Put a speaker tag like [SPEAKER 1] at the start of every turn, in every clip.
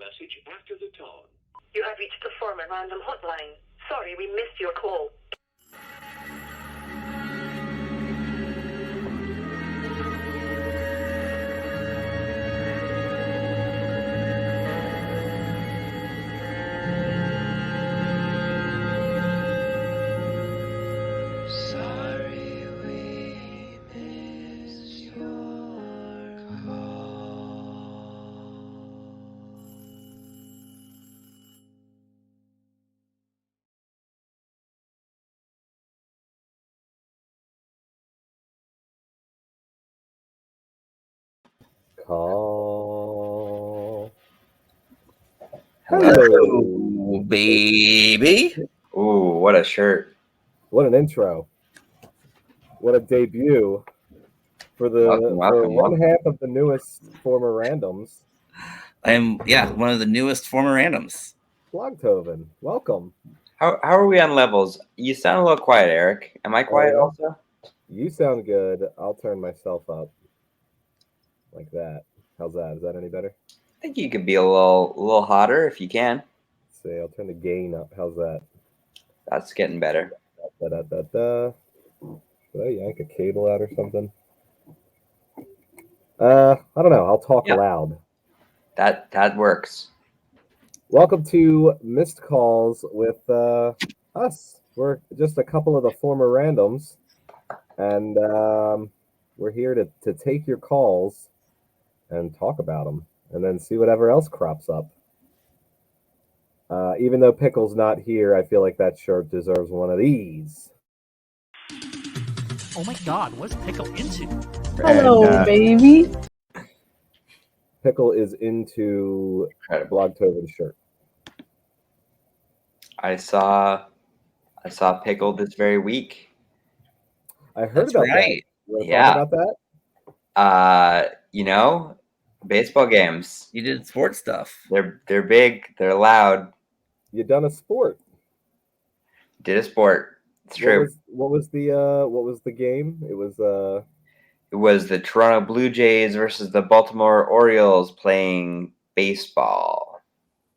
[SPEAKER 1] message after the tone.
[SPEAKER 2] You have reached the former random hotline. Sorry, we missed your call.
[SPEAKER 3] Sorry we missed your call.
[SPEAKER 4] Call.
[SPEAKER 5] Hello, baby.
[SPEAKER 6] Ooh, what a shirt.
[SPEAKER 4] What an intro. What a debut for
[SPEAKER 6] Welcome.
[SPEAKER 4] one half of the newest former randoms.
[SPEAKER 5] I'm one of the newest former randoms.
[SPEAKER 4] Blogtoven. Welcome.
[SPEAKER 6] How are we on levels? You sound a little quiet, Eric. Am I quiet
[SPEAKER 4] yeah?
[SPEAKER 6] also?
[SPEAKER 4] You sound good. I'll turn myself up. Like that. How's that? Is that any better?
[SPEAKER 6] I think you could be a little hotter if you can.
[SPEAKER 4] Let's see, I'll turn the gain up. How's that?
[SPEAKER 6] That's getting better.
[SPEAKER 4] Should I yank a cable out or something? I don't know. I'll talk loud.
[SPEAKER 6] That works.
[SPEAKER 4] Welcome to Missed Calls with us. We're just a couple of the former randoms, and we're here to take your calls and talk about them, and then see whatever else crops up. Even though Pickle's not here, I feel like that shirt deserves one of these.
[SPEAKER 7] Oh my God, what's Pickle into?
[SPEAKER 8] Hello, baby.
[SPEAKER 4] Pickle is into Blogtoven's shirt.
[SPEAKER 6] I saw Pickle this very week.
[SPEAKER 4] I heard about that. You want to talk about
[SPEAKER 6] that? Baseball games.
[SPEAKER 5] You did sports stuff.
[SPEAKER 6] They're big. They're loud.
[SPEAKER 4] You done a sport.
[SPEAKER 6] Did a sport. It's true.
[SPEAKER 4] What was the game? It was
[SPEAKER 6] the Toronto Blue Jays versus the Baltimore Orioles playing baseball.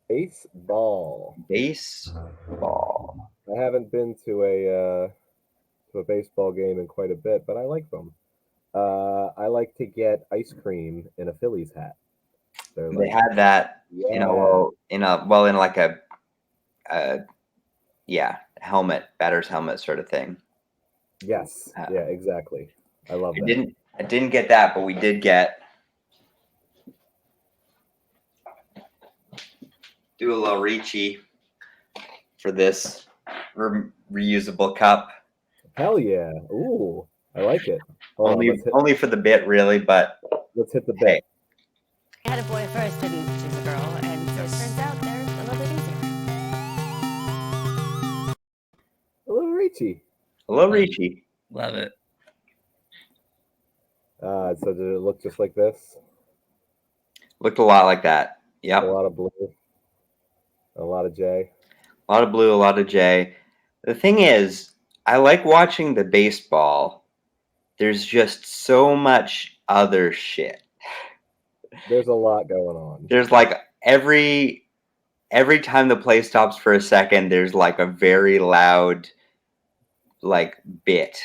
[SPEAKER 4] Baseball. I haven't been to a baseball game in quite a bit, but I like them. I like to get ice cream in a Phillies hat.
[SPEAKER 6] They had that, in like a helmet, batter's helmet sort of thing.
[SPEAKER 4] Yes. Yeah, exactly. I love that.
[SPEAKER 6] I didn't get that, but we did get do a little Ricci for this reusable cup.
[SPEAKER 4] Hell yeah. Ooh, I like it.
[SPEAKER 6] Only for the bit, really, but
[SPEAKER 4] let's hit the bit.
[SPEAKER 9] I had a boy first and she's a girl, and so it turns out they're a little bit easier.
[SPEAKER 4] A little Ricci.
[SPEAKER 5] Love it.
[SPEAKER 4] So did it look just like this?
[SPEAKER 6] Looked a lot like that. Yep.
[SPEAKER 4] A lot of blue. A lot of J.
[SPEAKER 6] A lot of blue, a lot of J. The thing is, I like watching the baseball. There's just so much other shit.
[SPEAKER 4] There's a lot going on.
[SPEAKER 6] There's like every time the play stops for a second, there's like a very loud like bit.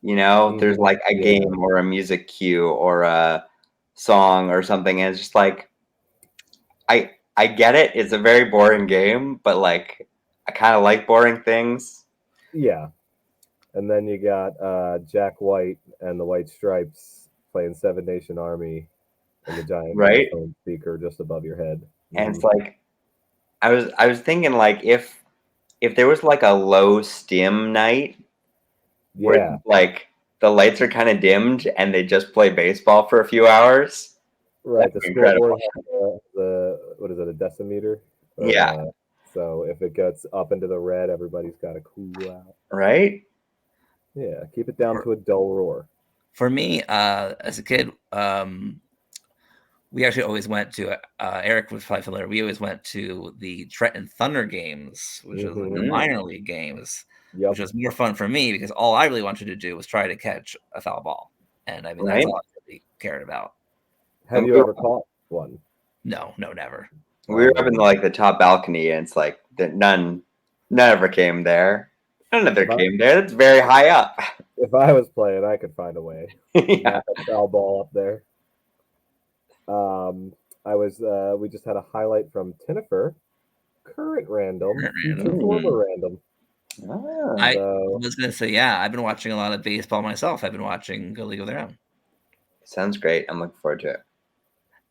[SPEAKER 6] There's like a game or a music cue or a song or something, and it's just like I get it. It's a very boring game, but like I kind of like boring things.
[SPEAKER 4] Yeah. And then you got Jack White and the White Stripes playing Seven Nation Army and the giant microphone speaker just above your head.
[SPEAKER 6] And it's like I was thinking like if there was like a low stim night where like the lights are kind of dimmed and they just play baseball for a few hours.
[SPEAKER 4] Right. The scoreboard has what is it, a decimeter?
[SPEAKER 6] Yeah.
[SPEAKER 4] So if it gets up into the red, everybody's got to cool out.
[SPEAKER 6] Right?
[SPEAKER 4] Yeah. Keep it down to a dull roar.
[SPEAKER 5] For me, as a kid, we actually always went to Eric was probably familiar. We always went to the Trenton Thunder games, which was like the minor league games, which was more fun for me because all I really wanted to do was try to catch a foul ball, and I mean that's all I really cared about.
[SPEAKER 4] Have you ever caught one?
[SPEAKER 5] No, never.
[SPEAKER 6] We were up in the top balcony, and it's like that none ever came there. None ever came there. That's very high up.
[SPEAKER 4] If I was playing, I could find a way.
[SPEAKER 6] Yeah.
[SPEAKER 4] A foul ball up there. We just had a highlight from Tinifer. Current random, future former random.
[SPEAKER 5] I was gonna say, yeah, I've been watching a lot of baseball myself. I've been watching A League of Their Own.
[SPEAKER 6] Sounds great. I'm looking forward to it.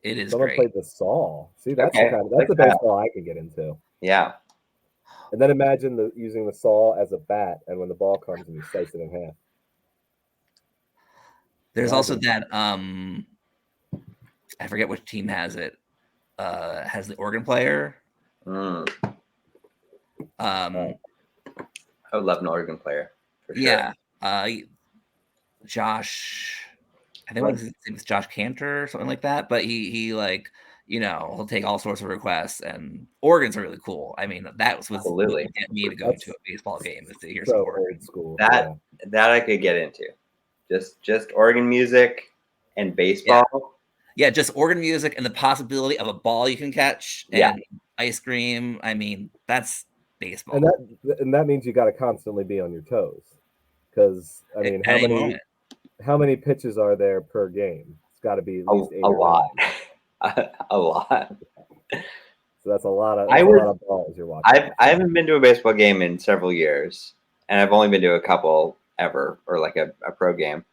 [SPEAKER 5] It is
[SPEAKER 4] Someone
[SPEAKER 5] great.
[SPEAKER 4] played the saw. See, that's
[SPEAKER 6] Okay.
[SPEAKER 4] that's the baseball I can get into.
[SPEAKER 6] Yeah.
[SPEAKER 4] And then imagine using the saw as a bat, and when the ball comes, and you slice it in half.
[SPEAKER 5] There's also that I forget which team has it. Has the organ player.
[SPEAKER 6] I would love an organ player for sure.
[SPEAKER 5] Yeah. Josh, I think his name was Josh Cantor or something like that. But he like, he'll take all sorts of requests, and organs are really cool. I mean, that was
[SPEAKER 6] Absolutely
[SPEAKER 5] what get me to go to a baseball game is to hear
[SPEAKER 4] So
[SPEAKER 5] some organ.
[SPEAKER 4] old school.
[SPEAKER 6] That I could get into. Just organ music and baseball.
[SPEAKER 5] Yeah, just organ music and the possibility of a ball you can catch and ice cream. I mean, that's baseball.
[SPEAKER 4] And that means you got to constantly be on your toes, because I mean, how many pitches are there per game? It's got to be at least 8
[SPEAKER 6] a lot. A lot.
[SPEAKER 4] So that's a lot of balls you're watching.
[SPEAKER 6] I haven't been to a baseball game in several years, and I've only been to a couple ever, or like a pro game.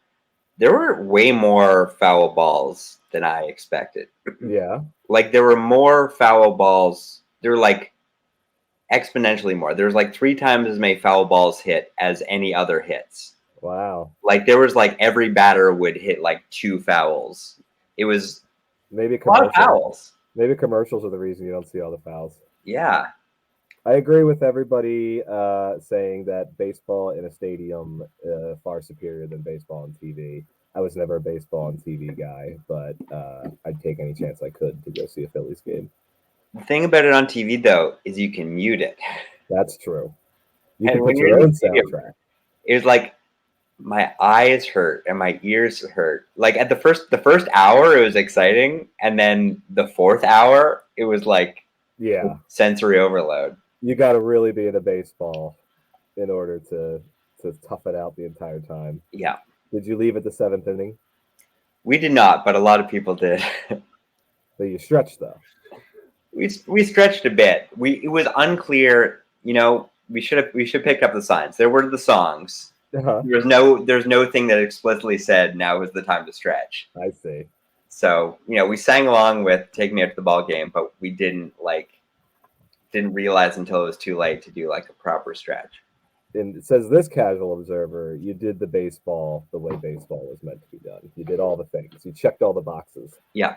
[SPEAKER 6] There were way more foul balls than I expected.
[SPEAKER 4] Yeah.
[SPEAKER 6] Like there were more foul balls. There were like exponentially more. There was like 3 times as many foul balls hit as any other hits.
[SPEAKER 4] Wow.
[SPEAKER 6] Like there was like every batter would hit like 2 fouls. It was
[SPEAKER 4] maybe
[SPEAKER 6] a lot of fouls.
[SPEAKER 4] Maybe commercials are the reason you don't see all the fouls.
[SPEAKER 6] Yeah.
[SPEAKER 4] I agree with everybody saying that baseball in a stadium far superior than baseball on TV. I was never a baseball on TV guy, but I'd take any chance I could to go see a Phillies game.
[SPEAKER 6] The thing about it on TV, though, is you can mute it.
[SPEAKER 4] That's true. You can put your own soundtrack.
[SPEAKER 6] It was like my eyes hurt and my ears hurt. Like at the first hour, it was exciting, and then the 4th hour, it was like sensory overload.
[SPEAKER 4] You got to really be in a baseball in order to tough it out the entire time.
[SPEAKER 6] Yeah.
[SPEAKER 4] Did you leave at the 7th inning?
[SPEAKER 6] We did not, but a lot of people did.
[SPEAKER 4] But you stretched though.
[SPEAKER 6] We stretched a bit. It was unclear. We should pick up the signs. There were the songs.
[SPEAKER 4] Uh-huh.
[SPEAKER 6] There's no thing that explicitly said now is the time to stretch.
[SPEAKER 4] I see.
[SPEAKER 6] So we sang along with "Take Me Out to the Ball Game," but we didn't realize until it was too late to do like a proper stretch.
[SPEAKER 4] And it says this casual observer, you did the baseball the way baseball was meant to be done. You did all the things. You checked all the boxes.
[SPEAKER 6] Yeah.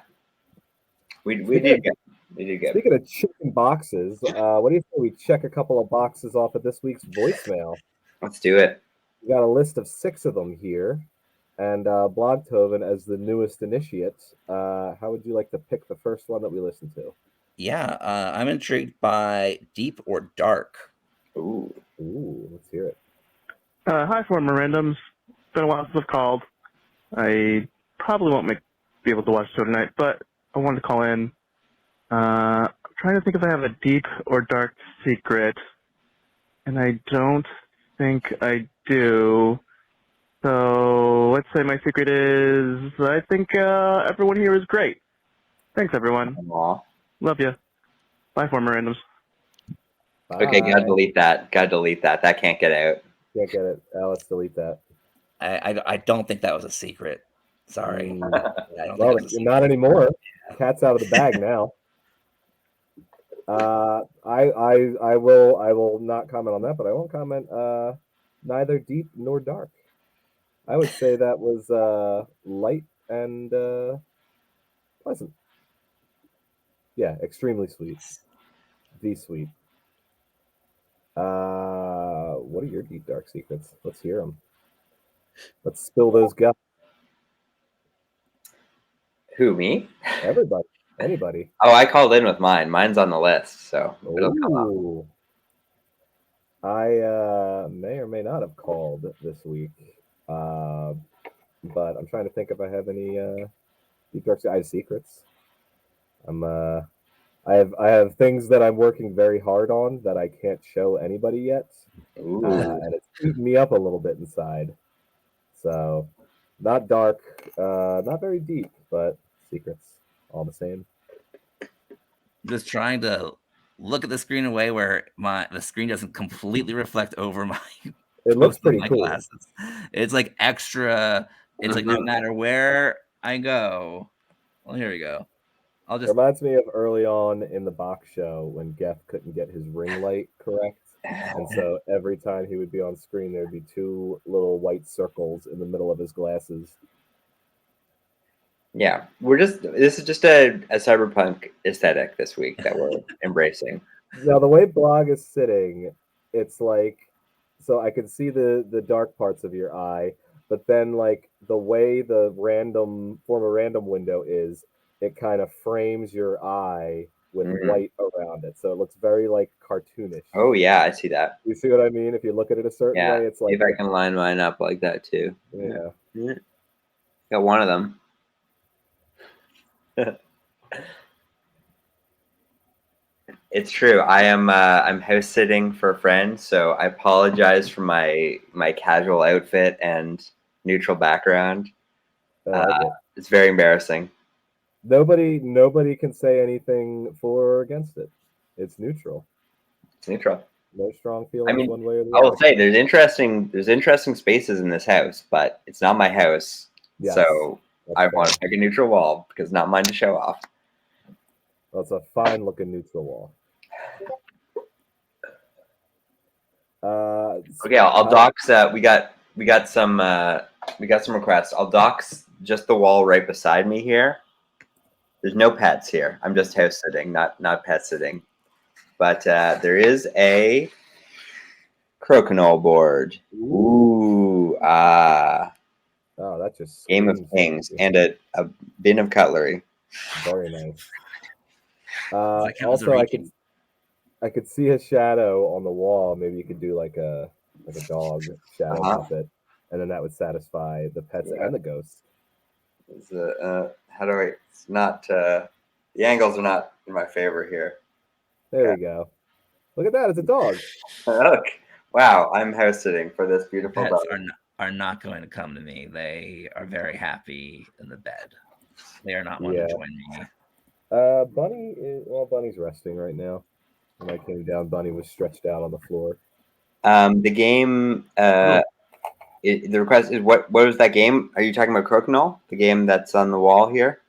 [SPEAKER 6] We did good. We did good.
[SPEAKER 4] Speaking of checking boxes, what do you think we check a couple of boxes off of this week's voicemail?
[SPEAKER 6] Let's do it.
[SPEAKER 4] We got a list of 6 of them here. And Blogtoven, as the newest initiate, how would you like to pick the first one that we listened to?
[SPEAKER 5] Yeah, I'm intrigued by Deep or Dark.
[SPEAKER 6] Ooh,
[SPEAKER 4] let's hear it.
[SPEAKER 1] Hi, former randoms. It's been a while since I've called. I probably won't be able to watch the show tonight, but I wanted to call in. I'm trying to think if I have a deep or dark secret, and I don't think I do. So let's say my secret is I think everyone here is great. Thanks, everyone.
[SPEAKER 6] Aww.
[SPEAKER 1] Love you. Bye, former randoms.
[SPEAKER 4] Bye.
[SPEAKER 6] Okay, gotta delete that. That can't get out.
[SPEAKER 4] Can't get it. Let's delete that.
[SPEAKER 5] I don't think that was a secret. Sorry.
[SPEAKER 4] Well, not anymore. Cat's out of the bag now. I will not comment on that, but I won't comment neither deep nor dark. I would say that was light and pleasant. Yeah, extremely sweet. The sweet. What are your deep dark secrets? Let's hear them. Let's spill those guts.
[SPEAKER 6] Who, me?
[SPEAKER 4] Everybody. Anybody.
[SPEAKER 6] Oh, I called in with mine. Mine's on the list, so it'll come
[SPEAKER 4] up. I may or may not have called this week, but I'm trying to think if I have any deep dark. I have secrets. I'm I have things that I'm working very hard on that I can't show anybody yet, and it's eating me up a little bit inside. So, not dark, not very deep, but secrets all the same.
[SPEAKER 5] Just trying to look at the screen in a way where the screen doesn't completely reflect over my
[SPEAKER 4] It looks pretty
[SPEAKER 5] my
[SPEAKER 4] cool.
[SPEAKER 5] glasses. It's like extra. It's like no matter where I go. Well, here we go. I'll just
[SPEAKER 4] Reminds me of early on in the box show when Geth couldn't get his ring light correct. And so every time he would be on screen, there'd be two little white circles in the middle of his glasses.
[SPEAKER 6] Yeah, this is just a cyberpunk aesthetic this week that we're embracing.
[SPEAKER 4] Now the way Blog is sitting, it's like, so I can see the dark parts of your eye, but then like the way the random window is, it kind of frames your eye with white around it, so it looks very like cartoonish.
[SPEAKER 6] Oh yeah, I see that.
[SPEAKER 4] You see what I mean? If you look at it a certain way, it's like
[SPEAKER 6] if I can line mine up like that too.
[SPEAKER 4] Yeah.
[SPEAKER 6] Got one of them. It's true. I'm house sitting for a friend, so I apologize for my casual outfit and neutral background. It's very embarrassing.
[SPEAKER 4] Nobody can say anything for or against it. It's neutral.
[SPEAKER 6] It's neutral.
[SPEAKER 4] No strong feelings one way or the
[SPEAKER 6] other. I will say there's interesting spaces in this house, but it's not my house. Yes, so I want to pick a neutral wall because it's not mine to show off.
[SPEAKER 4] Well, it's a fine looking neutral wall.
[SPEAKER 6] Okay, I'll dox. We got some requests. I'll dox just the wall right beside me here. There's no pets here. I'm just house sitting, not pet sitting. But there is a crokinole board. Ooh,
[SPEAKER 4] Oh, that's just
[SPEAKER 6] Game of Kings and a bin of cutlery.
[SPEAKER 4] Very nice. Also, I could see a shadow on the wall. Maybe you could do like a dog shadow puppet, and then that would satisfy the pets and the ghosts.
[SPEAKER 6] How do I? It's not. The angles are not in my favor here.
[SPEAKER 4] There you go. Look at that. It's a dog.
[SPEAKER 6] Look. Wow. I'm house sitting for this beautiful
[SPEAKER 5] pets
[SPEAKER 6] dog.
[SPEAKER 5] Are not going to come to me. They are very happy in the bed. They are not wanting to join me.
[SPEAKER 4] Bunny's resting right now. When I came down, Bunny was stretched out on the floor.
[SPEAKER 6] The game. The request is what was that game? Are you talking about Crokinole? The game that's on the wall here?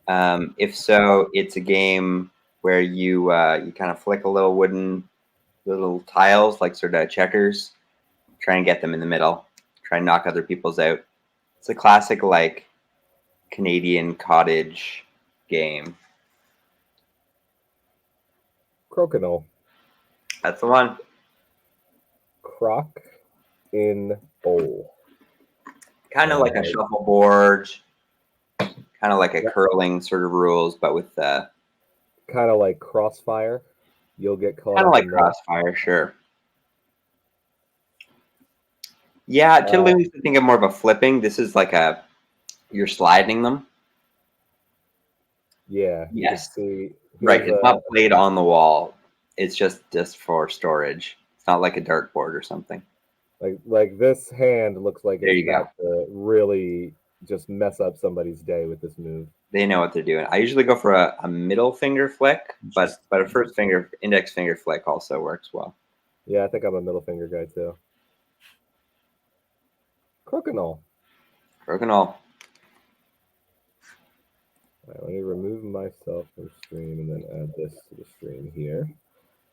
[SPEAKER 6] If so, it's a game where you kind of flick a little tiles, like sort of checkers. Try and get them in the middle. Try and knock other people's out. It's a classic like Canadian cottage game.
[SPEAKER 4] Crokinole.
[SPEAKER 6] That's the one.
[SPEAKER 4] Croc in bowl.
[SPEAKER 6] Kind of like a shuffleboard. Kind of like a curling sort of rules, but with
[SPEAKER 4] kind of like Crossfire. You'll get caught.
[SPEAKER 6] Kind of like Crossfire, sure. Yeah, Tiddly used to think of more of a flipping. This is like you're sliding them.
[SPEAKER 4] Yeah.
[SPEAKER 6] Yes. Right. It's not played on the wall. It's just for storage. It's not like a dartboard or something.
[SPEAKER 4] Like this hand looks like it's about to really just mess up somebody's day with this move.
[SPEAKER 6] They know what they're doing. I usually go for a middle finger flick, but a first index finger flick also works well.
[SPEAKER 4] Yeah, I think I'm a middle finger guy too. Crokinole.
[SPEAKER 6] Crokinole.
[SPEAKER 4] All right, let me remove myself from stream and then add this to the stream here.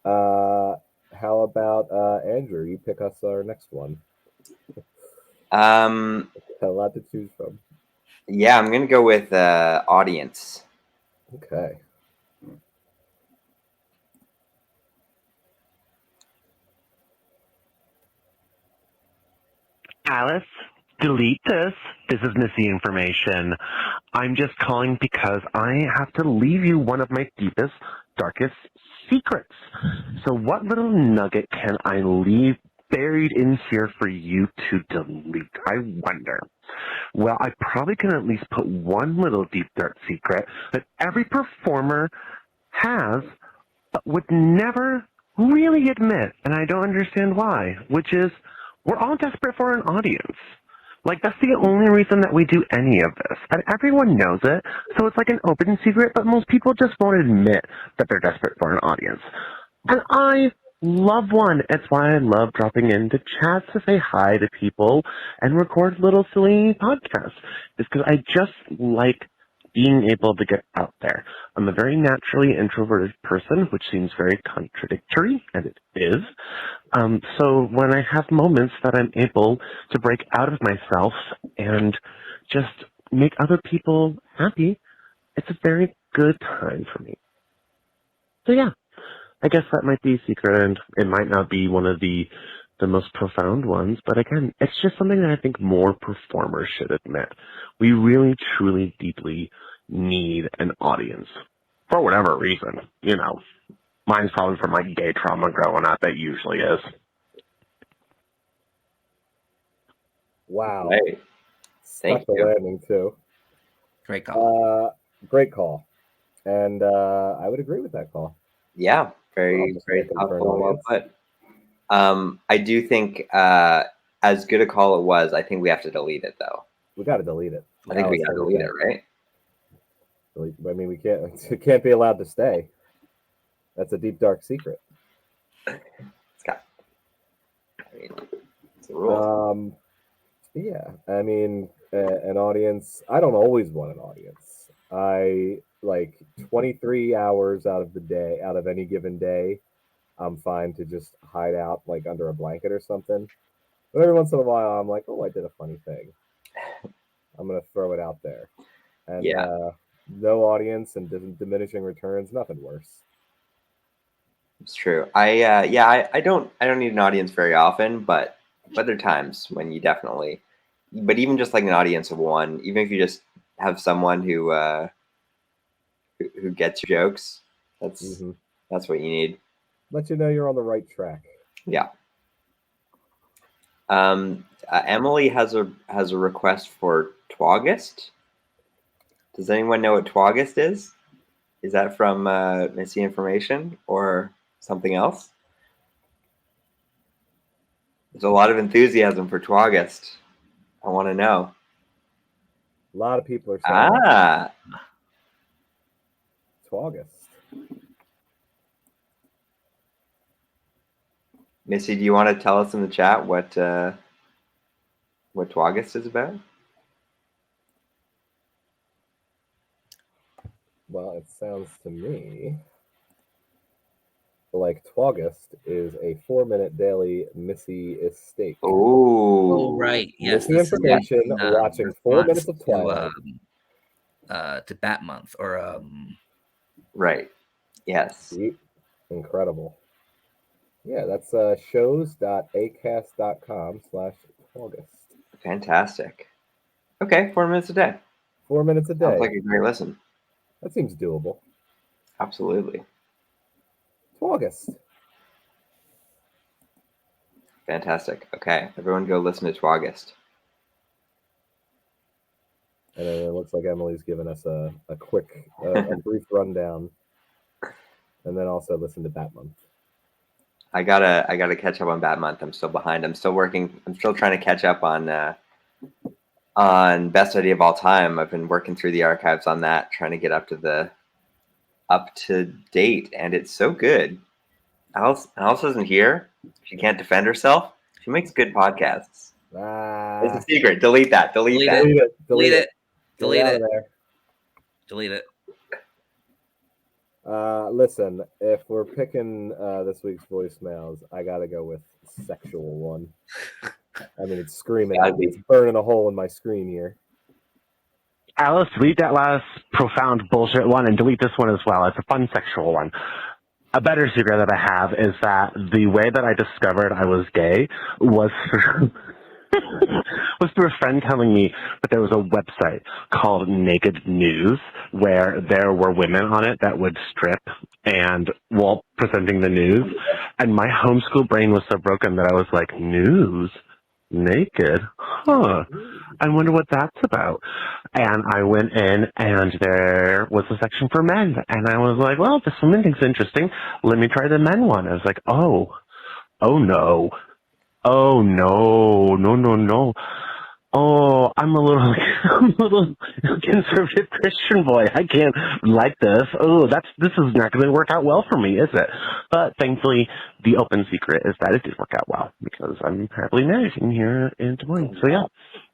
[SPEAKER 4] How about Andrew? You pick us our next one. A lot to choose from.
[SPEAKER 6] Yeah, I'm gonna go with audience.
[SPEAKER 4] Okay.
[SPEAKER 10] Alice, delete this. This is missing information. I'm just calling because I have to leave you one of my deepest, darkest secrets. So what little nugget can I leave buried in here for you to delete? I wonder. Well, I probably can at least put one little deep, dark secret that every performer has, but would never really admit, and I don't understand why, which is we're all desperate for an audience. Like, that's the only reason that we do any of this. And everyone knows it, so it's like an open secret, but most people just won't admit that they're desperate for an audience. And I love one. It's why I love dropping into chats to say hi to people and record little silly podcasts. It's because I just like being able to get out there. I'm a very naturally introverted person, which seems very contradictory, and it is. So when I have moments that I'm able to break out of myself and just make other people happy, it's a very good time for me. So yeah, I guess that might be a secret, and it might not be one of the most profound ones, but again, it's just something that I think more performers should admit. We really, truly, deeply need an audience. For whatever reason, you know. Mine's probably from like gay trauma growing up, it usually is.
[SPEAKER 4] Wow.
[SPEAKER 6] Right. Thank
[SPEAKER 4] Stuck the
[SPEAKER 6] you.
[SPEAKER 4] landing too.
[SPEAKER 5] Great call.
[SPEAKER 4] Great call. And I would agree with that call.
[SPEAKER 6] Yeah, very thoughtful and well put. I do think as good a call it was, I think we have to delete it though.
[SPEAKER 4] We got to delete it.
[SPEAKER 6] I think we got to delete it, right?
[SPEAKER 4] I mean, it can't be allowed to stay. That's a deep, dark secret.
[SPEAKER 6] It's a rule.
[SPEAKER 4] Yeah, I mean, an audience. I don't always want an audience. I like 23 hours out of any given day, I'm fine to just hide out like under a blanket or something. But every once in a while, I'm like, oh, I did a funny thing. I'm gonna throw it out there, and no audience and diminishing returns, nothing worse.
[SPEAKER 6] It's true. I don't need an audience very often, but there are times when you definitely. But even just like an audience of one, even if you just have someone who gets your jokes, that's what you need.
[SPEAKER 4] Let you know you're on the right track.
[SPEAKER 6] Yeah. Emily has a request for Twagust. Does anyone know what Twagust is? Is that from Missy Information or something else? There's a lot of enthusiasm for Twagust. I want to know.
[SPEAKER 4] A lot of people are saying Twagust.
[SPEAKER 6] Missy, do you want to tell us in the chat what Twagust is about?
[SPEAKER 4] Well, it sounds to me like Twagust is a 4-minute daily Missy estate.
[SPEAKER 6] Oh,
[SPEAKER 5] right. Yes.
[SPEAKER 4] Missy Information, watching 4 minutes of Twilight.
[SPEAKER 5] To Bat Month or
[SPEAKER 6] Right. Yes.
[SPEAKER 4] Incredible. Yeah, that's shows.acast.com/Twagust.
[SPEAKER 6] Fantastic. Okay, 4 minutes a day.
[SPEAKER 4] 4 minutes a day.
[SPEAKER 6] Sounds like a great listen.
[SPEAKER 4] That seems doable.
[SPEAKER 6] Absolutely.
[SPEAKER 4] Twagust.
[SPEAKER 6] Fantastic. Okay, everyone go listen to Twagust.
[SPEAKER 4] And then it looks like Emily's given us a quick, a brief rundown. And then also listen to Bat Month.
[SPEAKER 6] I gotta catch up on Bat Month. I'm still behind. I'm still trying to catch up on Best Idea of All Time. I've been working through the archives on that, trying to get up to date, and it's so good. Alice isn't here. She can't defend herself. She makes good podcasts. It's a secret. Delete that. Delete that.
[SPEAKER 5] Delete it.
[SPEAKER 4] Listen, if we're picking this week's voicemails, I gotta go with sexual one. I mean, it's screaming. It's burning a hole in my screen here.
[SPEAKER 10] Alice, delete that last profound bullshit one and delete this one as well. It's a fun sexual one. A better secret that I have is that the way that I discovered I was gay was through a friend telling me that there was a website called Naked News where there were women on it that would strip and while presenting the news. And my homeschool brain was so broken that I was like, news? Naked? Huh. I wonder what that's about. And I went in, and there was a section for men. And I was like, well, this woman thinks interesting. Let me try the men one. I was like, oh no. Oh, no. No, no, no. Oh, I'm a little conservative Christian boy. I can't like this. Oh, this is not going to work out well for me, is it? But thankfully, the open secret is that it did work out well because I'm happily married in here in Des Moines. So yeah,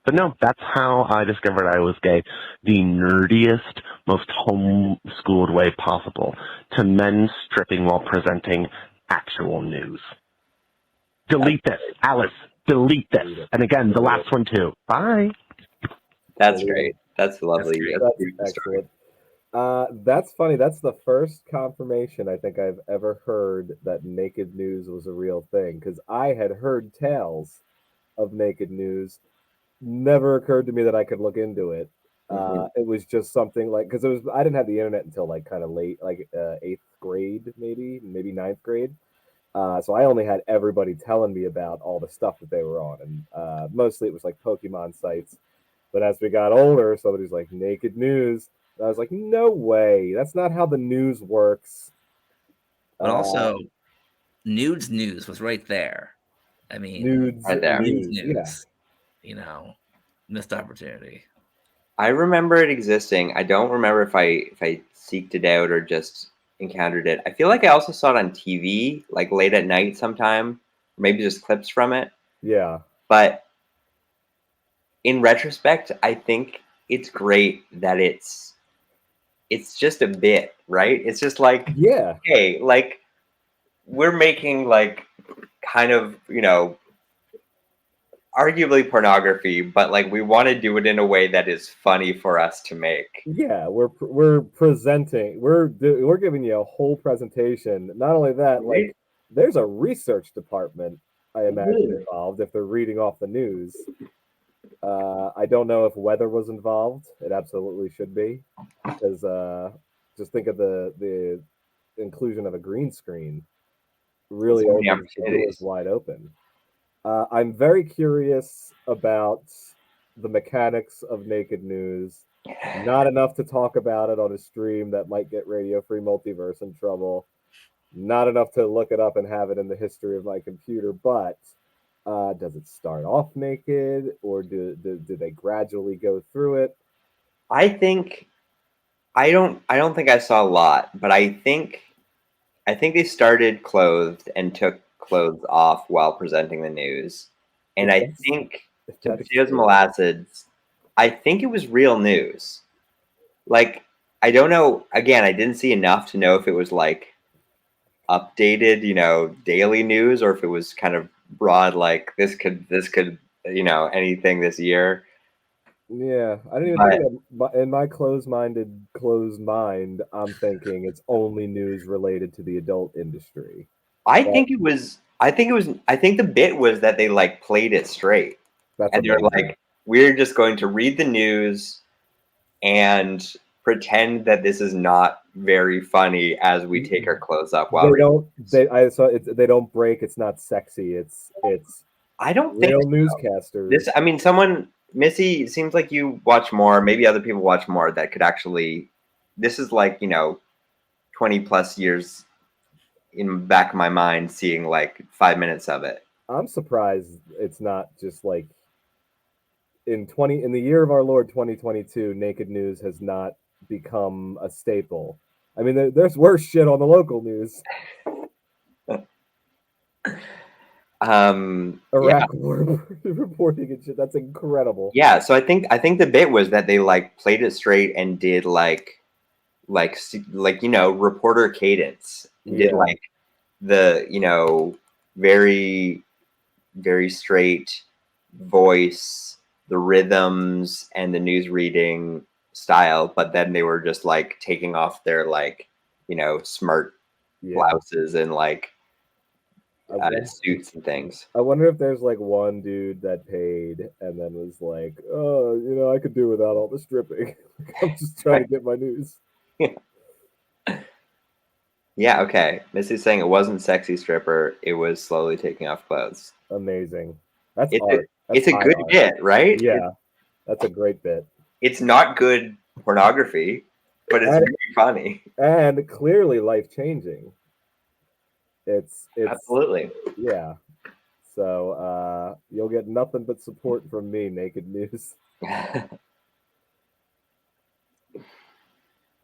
[SPEAKER 10] but no, that's how I discovered I was gay. The nerdiest, most homeschooled way possible to men stripping while presenting actual news. Delete this, Alice. Delete this. And again, the last one too. Bye.
[SPEAKER 6] That's great. That's lovely.
[SPEAKER 4] That's excellent. That's funny. That's the first confirmation I think I've ever heard that naked news was a real thing, because I had heard tales of naked news. Never occurred to me that I could look into it. It was just something like, because I didn't have the internet until like kind of late, like 8th grade, maybe 9th grade. So I only had everybody telling me about all the stuff that they were on, and mostly it was like Pokemon sites. But as we got older, somebody's like, naked news. And I was like, no way. That's not how the news works.
[SPEAKER 5] But also, nudes news was right there. I mean,
[SPEAKER 4] nudes
[SPEAKER 6] right there.
[SPEAKER 5] Nudes news.
[SPEAKER 4] Yeah.
[SPEAKER 5] You know, missed opportunity.
[SPEAKER 6] I remember it existing. I don't remember if I seeked it out or just encountered it. I feel like I also saw it on TV, like late at night sometime, maybe just clips from it.
[SPEAKER 4] Yeah.
[SPEAKER 6] But in retrospect, I think it's great that it's just a bit, right? It's just like,
[SPEAKER 4] yeah,
[SPEAKER 6] hey, like we're making like kind of, arguably pornography, but like we want to do it in a way that is funny for us to make.
[SPEAKER 4] Yeah, we're presenting, we're giving you a whole presentation. Not only that, like there's a research department, I imagine, involved if they're reading off the news. I don't know if weather was involved. It absolutely should be, because just think of the inclusion of a green screen. Really opens the doors wide open. I'm very curious about the mechanics of naked news. Not enough to talk about it on a stream that might get Radio Free Multiverse in trouble. Not enough to look it up and have it in the history of my computer. But does it start off naked, or do they gradually go through it?
[SPEAKER 6] I don't think I saw a lot, but I think they started clothed and took clothes off while presenting the news. And I think to Potatoes and Molasses, I think it was real news. Like, I don't know, again, I didn't see enough to know if it was like updated, daily news, or if it was kind of broad, like this could anything this year.
[SPEAKER 4] Yeah, I didn't even think that. In my closed mind, I'm thinking it's only news related to the adult industry.
[SPEAKER 6] I think the bit was that they like played it straight. And they're like, we're just going to read the news and pretend that this is not very funny as we take our clothes up while
[SPEAKER 4] they don't break. It's not sexy. It's
[SPEAKER 6] I don't
[SPEAKER 4] real
[SPEAKER 6] think
[SPEAKER 4] newscasters.
[SPEAKER 6] Missy, it seems like you watch more, maybe other people watch more that could actually, this is like, 20 plus years in the back of my mind seeing like 5 minutes of it.
[SPEAKER 4] I'm surprised it's not just like in the year of our Lord 2022, naked news has not become a staple. I mean, there's worse shit on the local news. Iraq war reporting and shit. That's incredible.
[SPEAKER 6] Yeah, so I think the bit was that they like played it straight and did like reporter cadence. Did like the very, very straight voice, the rhythms, and the news reading style, but then they were just like taking off their like smart blouses and like suits and things.
[SPEAKER 4] I wonder if there's like one dude that paid and then was like, oh, I could do without all the stripping. I'm just trying to get my news.
[SPEAKER 6] Yeah, okay. Missy's saying it wasn't sexy stripper, it was slowly taking off clothes.
[SPEAKER 4] Amazing. That's art.
[SPEAKER 6] It's a good bit, right?
[SPEAKER 4] Yeah, that's a great bit.
[SPEAKER 6] It's not good pornography, but it's very funny
[SPEAKER 4] and clearly life changing. It's
[SPEAKER 6] absolutely,
[SPEAKER 4] yeah. So you'll get nothing but support from me, Naked News.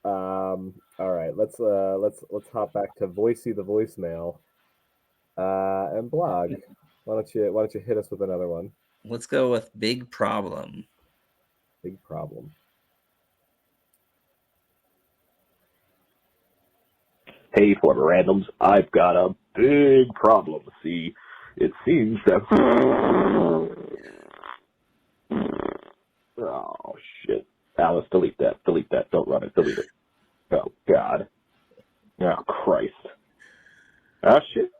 [SPEAKER 4] All right, let's hop back to Voicey the voicemail and blog. Why don't you hit us with another one?
[SPEAKER 5] Let's go with Big Problem.
[SPEAKER 4] Big Problem.
[SPEAKER 11] Hey, former randoms, I've got a big problem. See, it seems that... Oh, shit. Alice, delete that. Delete that. Don't run it. Delete it. Oh, God. Oh, Christ. Oh, shit.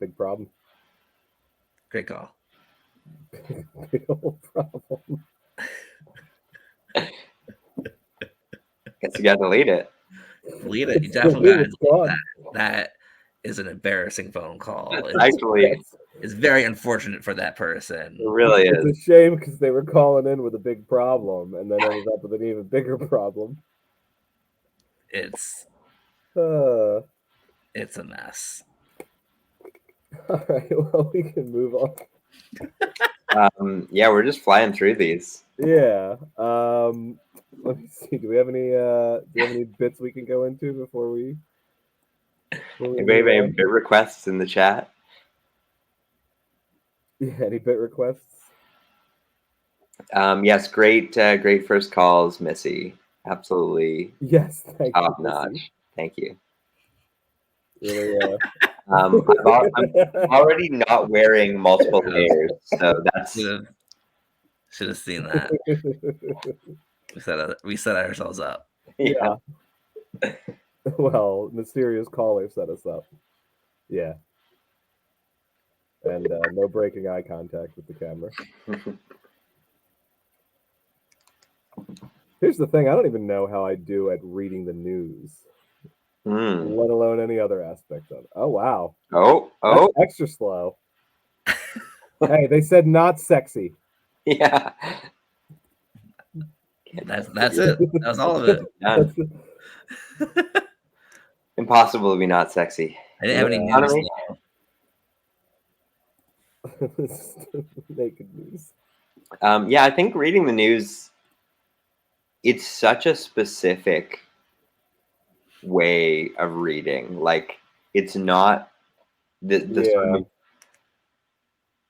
[SPEAKER 4] Big problem.
[SPEAKER 5] Great call.
[SPEAKER 4] Big old problem.
[SPEAKER 6] Guess you got to delete it.
[SPEAKER 5] Delete it. You definitely got to delete that. That is an embarrassing phone call. It's very unfortunate for that person.
[SPEAKER 6] It really is.
[SPEAKER 4] It's a shame because they were calling in with a big problem and then ended up with an even bigger problem.
[SPEAKER 5] It's
[SPEAKER 4] a
[SPEAKER 5] mess.
[SPEAKER 4] All right, well, we can move on.
[SPEAKER 6] Yeah, we're just flying through these.
[SPEAKER 4] Yeah. Let me see. Do we have any bits we can go into before we
[SPEAKER 6] Anybody have any bit requests in the chat?
[SPEAKER 4] Yeah, any bit requests?
[SPEAKER 6] Yes, great first calls, Missy. Absolutely.
[SPEAKER 4] Yes,
[SPEAKER 6] top notch. Thank you.
[SPEAKER 4] Really,
[SPEAKER 6] I'm already not wearing multiple layers, so that's
[SPEAKER 5] should have seen that. We set ourselves up.
[SPEAKER 4] Yeah. Well, mysterious caller set us up. Yeah. And no breaking eye contact with the camera. Here's the thing, I don't even know how I do at reading the news. Let alone any other aspect of it. Oh wow.
[SPEAKER 6] Oh.
[SPEAKER 4] That's extra slow. Hey, they said not sexy.
[SPEAKER 6] Yeah.
[SPEAKER 5] That's it. That was all of it.
[SPEAKER 6] Done. Impossible to be not sexy.
[SPEAKER 5] I didn't have any news.
[SPEAKER 4] Naked news.
[SPEAKER 6] Yeah, I think reading the news, it's such a specific way of reading. Like, it's not the sort of,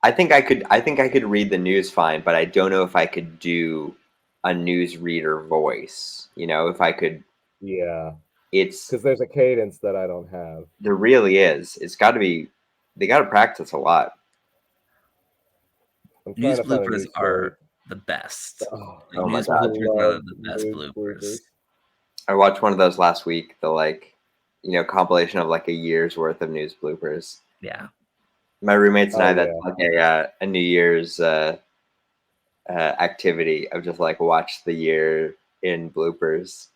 [SPEAKER 6] I think I could read the news fine, but I don't know if I could do a news reader voice. You know, if I could.
[SPEAKER 4] Yeah.
[SPEAKER 6] It's
[SPEAKER 4] because there's a cadence that I don't have.
[SPEAKER 6] There really is. It's got to be. They got to practice a lot.
[SPEAKER 5] News bloopers are the best.
[SPEAKER 6] Oh
[SPEAKER 5] my
[SPEAKER 6] God.
[SPEAKER 5] Bloopers are the best bloopers.
[SPEAKER 6] I watched one of those last week. The compilation of like a year's worth of news bloopers.
[SPEAKER 5] Yeah.
[SPEAKER 6] My roommates and I, that's like a New Year's activity of just like watch the year in bloopers,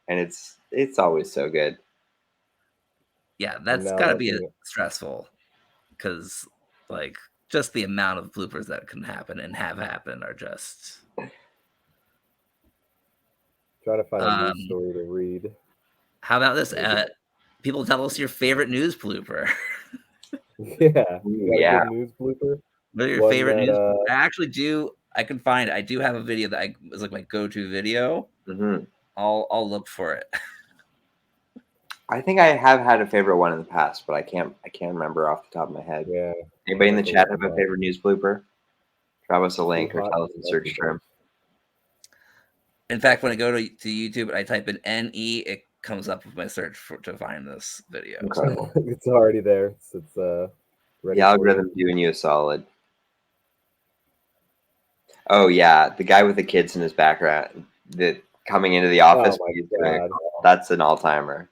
[SPEAKER 6] and it's always so good.
[SPEAKER 5] Yeah, that's got to be stressful because like just the amount of bloopers that can happen and have happened are just.
[SPEAKER 4] Trying to find a news story to read.
[SPEAKER 5] How about this? People tell us your favorite news blooper.
[SPEAKER 4] Yeah.
[SPEAKER 6] News
[SPEAKER 4] blooper.
[SPEAKER 5] What are your favorite news? I actually do. I can find. I do have a video that was like my go-to video.
[SPEAKER 6] Mm-hmm.
[SPEAKER 5] I'll look for it.
[SPEAKER 6] I think I have had a favorite one in the past, but I can't remember off the top of my head.
[SPEAKER 4] Yeah.
[SPEAKER 6] Anybody in the chat have a favorite news blooper? Drop us a link or tell us the search term.
[SPEAKER 5] In fact, when I go to YouTube and I type in NE, it comes up with my search to find this video.
[SPEAKER 6] Incredible.
[SPEAKER 4] It's already there. It's ready.
[SPEAKER 6] The algorithm doing you a solid. Oh yeah, the guy with the kids in his background that coming into the office. That's an all-timer.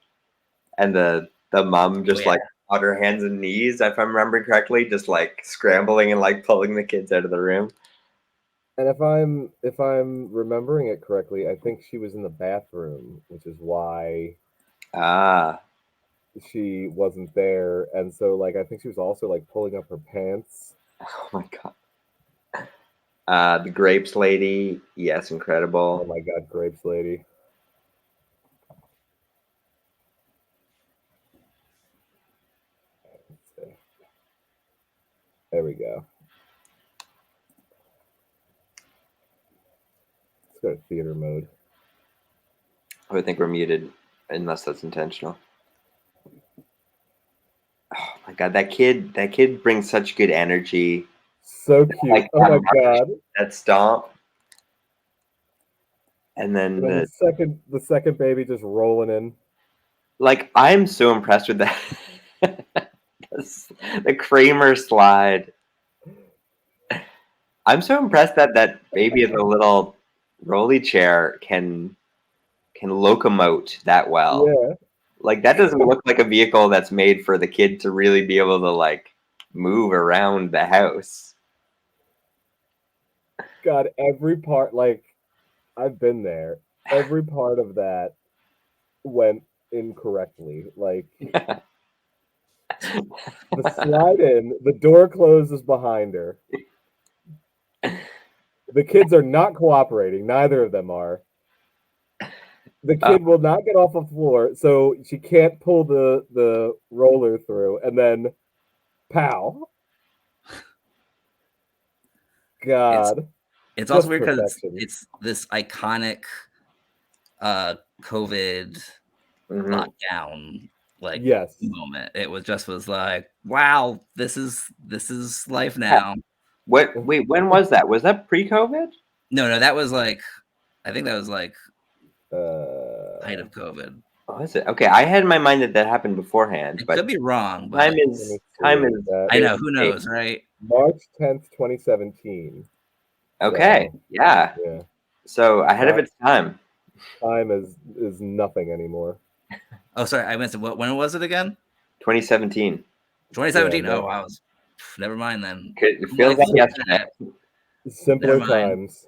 [SPEAKER 6] And the mom just like on her hands and knees, if I'm remembering correctly, just like scrambling and like pulling the kids out of the room.
[SPEAKER 4] And if I'm remembering it correctly, I think she was in the bathroom, which is why she wasn't there. And so like I think she was also like pulling up her pants
[SPEAKER 6] Oh my god. The Grapes Lady, yes,
[SPEAKER 4] Oh
[SPEAKER 6] incredible.
[SPEAKER 4] my god, Grapes Lady. Let's see. There we go. Let's go to theater mode.
[SPEAKER 6] I would think we're muted, unless that's intentional. Oh my god, that kid brings such good energy.
[SPEAKER 4] So cute.
[SPEAKER 6] Like
[SPEAKER 4] Oh
[SPEAKER 6] that
[SPEAKER 4] my
[SPEAKER 6] march,
[SPEAKER 4] god.
[SPEAKER 6] that stomp. And then
[SPEAKER 4] And then the second baby just rolling in.
[SPEAKER 6] like I'm so impressed with that. The Kramer slide. I'm so impressed that that baby in the little rolly chair can locomote that well.
[SPEAKER 4] Yeah.
[SPEAKER 6] Like that doesn't look like a vehicle that's made for the kid to really be able to like move around the house.
[SPEAKER 4] God, every part, like, I've been there. Every part of that went incorrectly. Like, the slide in, the door closes behind her. The kids are not cooperating. Neither of them are. The kid will not get off the floor, so she can't pull the roller through, and then pow. God.
[SPEAKER 5] It's also
[SPEAKER 4] Just
[SPEAKER 5] weird because
[SPEAKER 4] perfection.
[SPEAKER 5] it's this iconic COVID lockdown like
[SPEAKER 4] Yes.
[SPEAKER 5] moment. It was like, wow, this is life now.
[SPEAKER 6] Wait, when was that? Was that pre-COVID?
[SPEAKER 5] No, that was like, I think that was like height of COVID.
[SPEAKER 6] Oh, is it? Okay, I had in my mind that happened beforehand,
[SPEAKER 5] It
[SPEAKER 6] but
[SPEAKER 5] could be wrong, but
[SPEAKER 6] time is.
[SPEAKER 5] I know, who knows, right?
[SPEAKER 4] March 10th, 2017.
[SPEAKER 6] Okay,
[SPEAKER 4] So,
[SPEAKER 6] yeah.
[SPEAKER 4] Yeah.
[SPEAKER 6] So ahead of its time.
[SPEAKER 4] Time is nothing anymore.
[SPEAKER 5] Oh, sorry, I missed it. When was it again?
[SPEAKER 6] 2017.
[SPEAKER 5] 2017.
[SPEAKER 4] Yeah,
[SPEAKER 5] Oh, I was. Never mind then.
[SPEAKER 6] It feels like yesterday.
[SPEAKER 4] Simpler
[SPEAKER 5] Never mind.
[SPEAKER 4] times.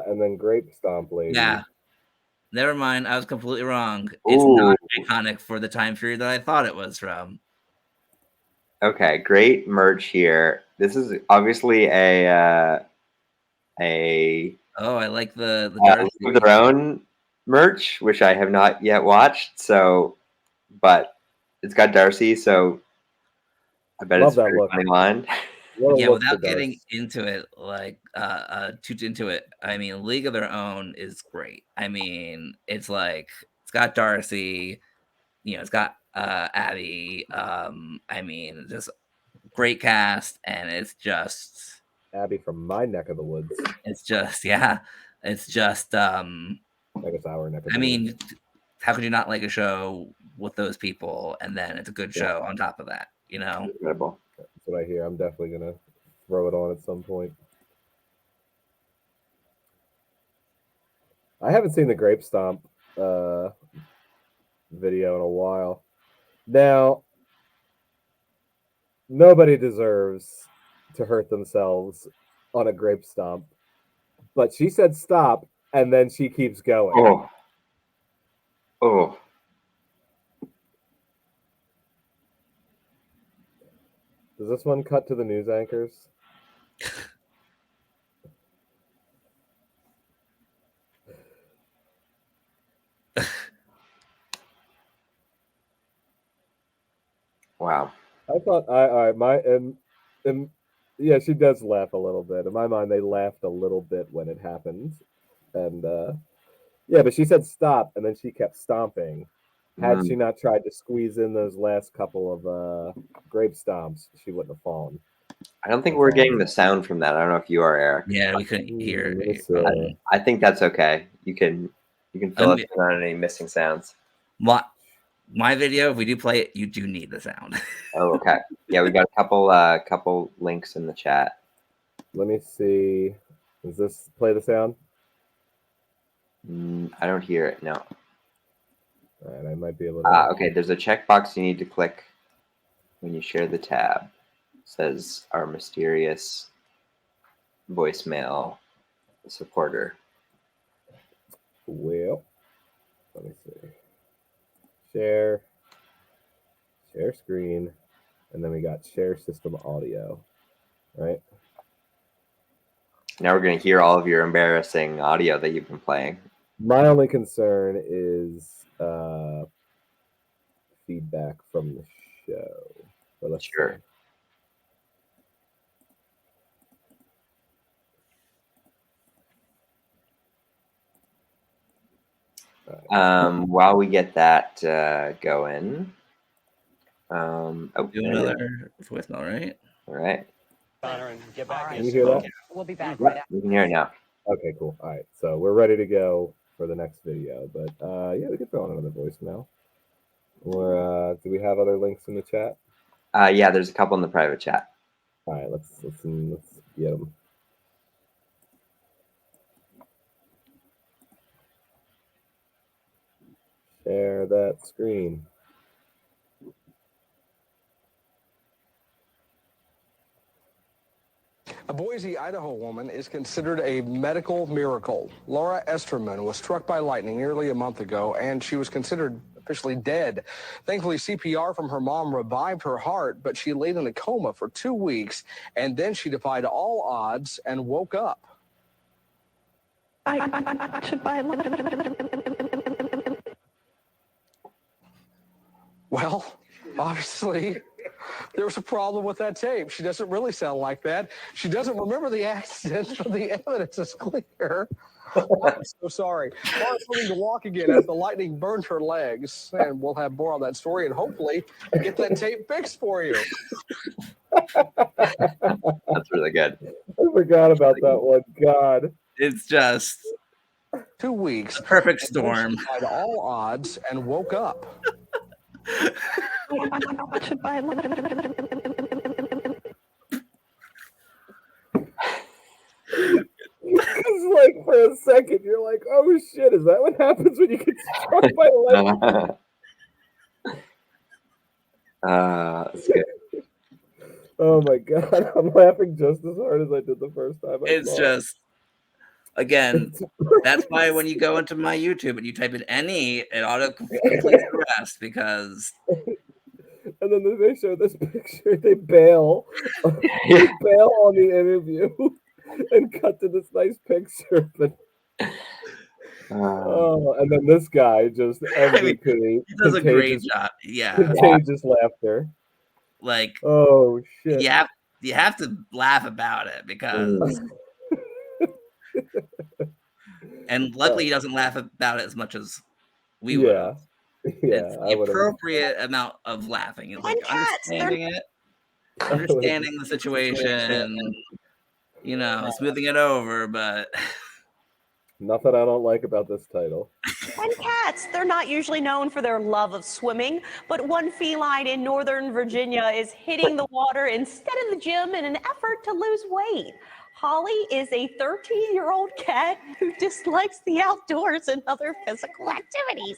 [SPEAKER 4] And then Grape Stomp Lady.
[SPEAKER 5] Yeah. Never mind. I was completely wrong. It's not iconic for the time period that I thought it was from.
[SPEAKER 6] Okay, great merch here. This is obviously a
[SPEAKER 5] Oh, I like the
[SPEAKER 6] League of Their Own merch, which I have not yet watched. So, but it's got Darcy, so I bet
[SPEAKER 4] Love
[SPEAKER 6] it's
[SPEAKER 4] that
[SPEAKER 6] very
[SPEAKER 4] look.
[SPEAKER 6] funny line.
[SPEAKER 5] Yeah, without getting into it, like too into it, I mean, League of Their Own is great. I mean, it's like it's got Darcy, it's got Abby. I mean, just great cast, and it's just
[SPEAKER 4] Abby from my neck of the woods.
[SPEAKER 5] It's just it's just
[SPEAKER 4] I guess our neck of the
[SPEAKER 5] I mean,
[SPEAKER 4] woods.
[SPEAKER 5] how could you not like a show with those people, and then it's a good show on top of that?
[SPEAKER 6] Incredible.
[SPEAKER 4] That's what I hear. I'm definitely gonna throw it on at some point. I haven't seen the Grape Stomp video in a while. Now, nobody deserves to hurt themselves on a Grape Stomp, but she said stop, and then she keeps going.
[SPEAKER 6] Oh.
[SPEAKER 4] Does this one cut to the news anchors?
[SPEAKER 6] Wow.
[SPEAKER 4] I thought yeah, she does laugh a little bit. In my mind, they laughed a little bit when it happened, and yeah, but she said stop, and then she kept stomping. Had she not tried to squeeze in those last couple of grape stomps, she wouldn't have fallen.
[SPEAKER 6] I don't think we're getting the sound from that. I don't know if you are, Eric.
[SPEAKER 5] Yeah, we couldn't hear.
[SPEAKER 6] I think that's okay. You can fill us in on any missing sounds.
[SPEAKER 5] My video, if we do play it, you do need the sound.
[SPEAKER 6] Oh, okay. Yeah, we got a couple links in the chat.
[SPEAKER 4] Let me see. Does this play the sound?
[SPEAKER 6] I don't hear it. No.
[SPEAKER 4] All right, I might be able to.
[SPEAKER 6] Okay, there's a checkbox you need to click when you share the tab. It says our mysterious voicemail supporter.
[SPEAKER 4] Well, let me see. Share screen. and then we got share system audio, right?
[SPEAKER 6] Now we're going to hear all of your embarrassing audio that you've been playing.
[SPEAKER 4] My only concern is feedback from the show. But let's
[SPEAKER 6] Sure.
[SPEAKER 4] see.
[SPEAKER 6] While we get that going, oh,
[SPEAKER 5] Do another voicemail, right?
[SPEAKER 6] All right.
[SPEAKER 4] Can you hear that?
[SPEAKER 9] We'll be back
[SPEAKER 6] Yeah, we can hear it now.
[SPEAKER 4] Okay, cool. All right, so we're ready to go for the next video. But yeah, we could throw on another voicemail. Or do we have other links in the chat?
[SPEAKER 6] Yeah, there's a couple in the private chat.
[SPEAKER 4] All right, let's get them. Share that screen.
[SPEAKER 12] A Boise, Idaho woman is considered a medical miracle. Laura Esterman was struck by lightning nearly a month ago, and she was considered officially dead. Thankfully, CPR from her mom revived her heart, but she laid in a coma for 2 weeks, and then she defied all odds and woke up. Well, obviously, there was a problem with that tape. She doesn't really sound like that. She doesn't remember the accident, but the evidence is clear. I'm so sorry. Laura's learning to walk again as the lightning burned her legs. And we'll have more on that story and hopefully get that tape fixed for you.
[SPEAKER 6] That's really good.
[SPEAKER 4] I forgot about that one. God.
[SPEAKER 5] It's just
[SPEAKER 12] 2 weeks.
[SPEAKER 5] a perfect storm.
[SPEAKER 12] Defied all odds and woke up.
[SPEAKER 4] It's like for a second, you're like, oh shit, is that what happens when you get struck by lightning?
[SPEAKER 6] That's good.
[SPEAKER 4] Oh my god, I'm laughing just as hard as I did the first time.
[SPEAKER 5] It's just, again, that's why when you go into my YouTube and you type in any, it auto completes the rest because.
[SPEAKER 4] And then they show this picture, they bail. They bail on the interview and cut to this nice picture. But and then this guy just MVP.
[SPEAKER 5] He does a great job. Yeah.
[SPEAKER 4] Contagious laughter.
[SPEAKER 5] Like,
[SPEAKER 4] oh shit.
[SPEAKER 5] You have to laugh about it because and luckily he doesn't laugh about it as much as we would.
[SPEAKER 4] Yeah.
[SPEAKER 5] It's the appropriate amount of laughing. It's like understanding it, understanding the situation, you know, smoothing it over, but
[SPEAKER 4] nothing I don't like about this title.
[SPEAKER 13] And cats, they're not usually known for their love of swimming, but one feline in Northern Virginia is hitting the water instead of the gym in an effort to lose weight. Holly is a 13-year-old cat who dislikes the outdoors and other physical activities.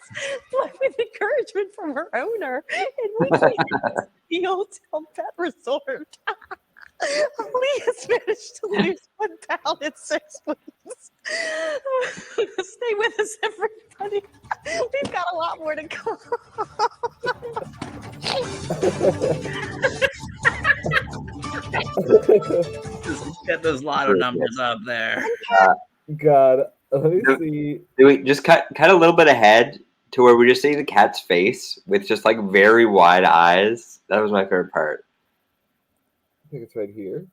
[SPEAKER 13] But with encouragement from her owner, and weekly the Hotel Pet Resort, Holly has managed to lose 1 pound in 6 weeks. Stay with us, everybody. We've got a lot more to come.
[SPEAKER 5] Just get those lotto numbers up there.
[SPEAKER 4] God, let me see.
[SPEAKER 6] Do we just cut a little bit ahead to where we just see the cat's face with just like very wide eyes? That was my favorite part.
[SPEAKER 4] I think it's right here.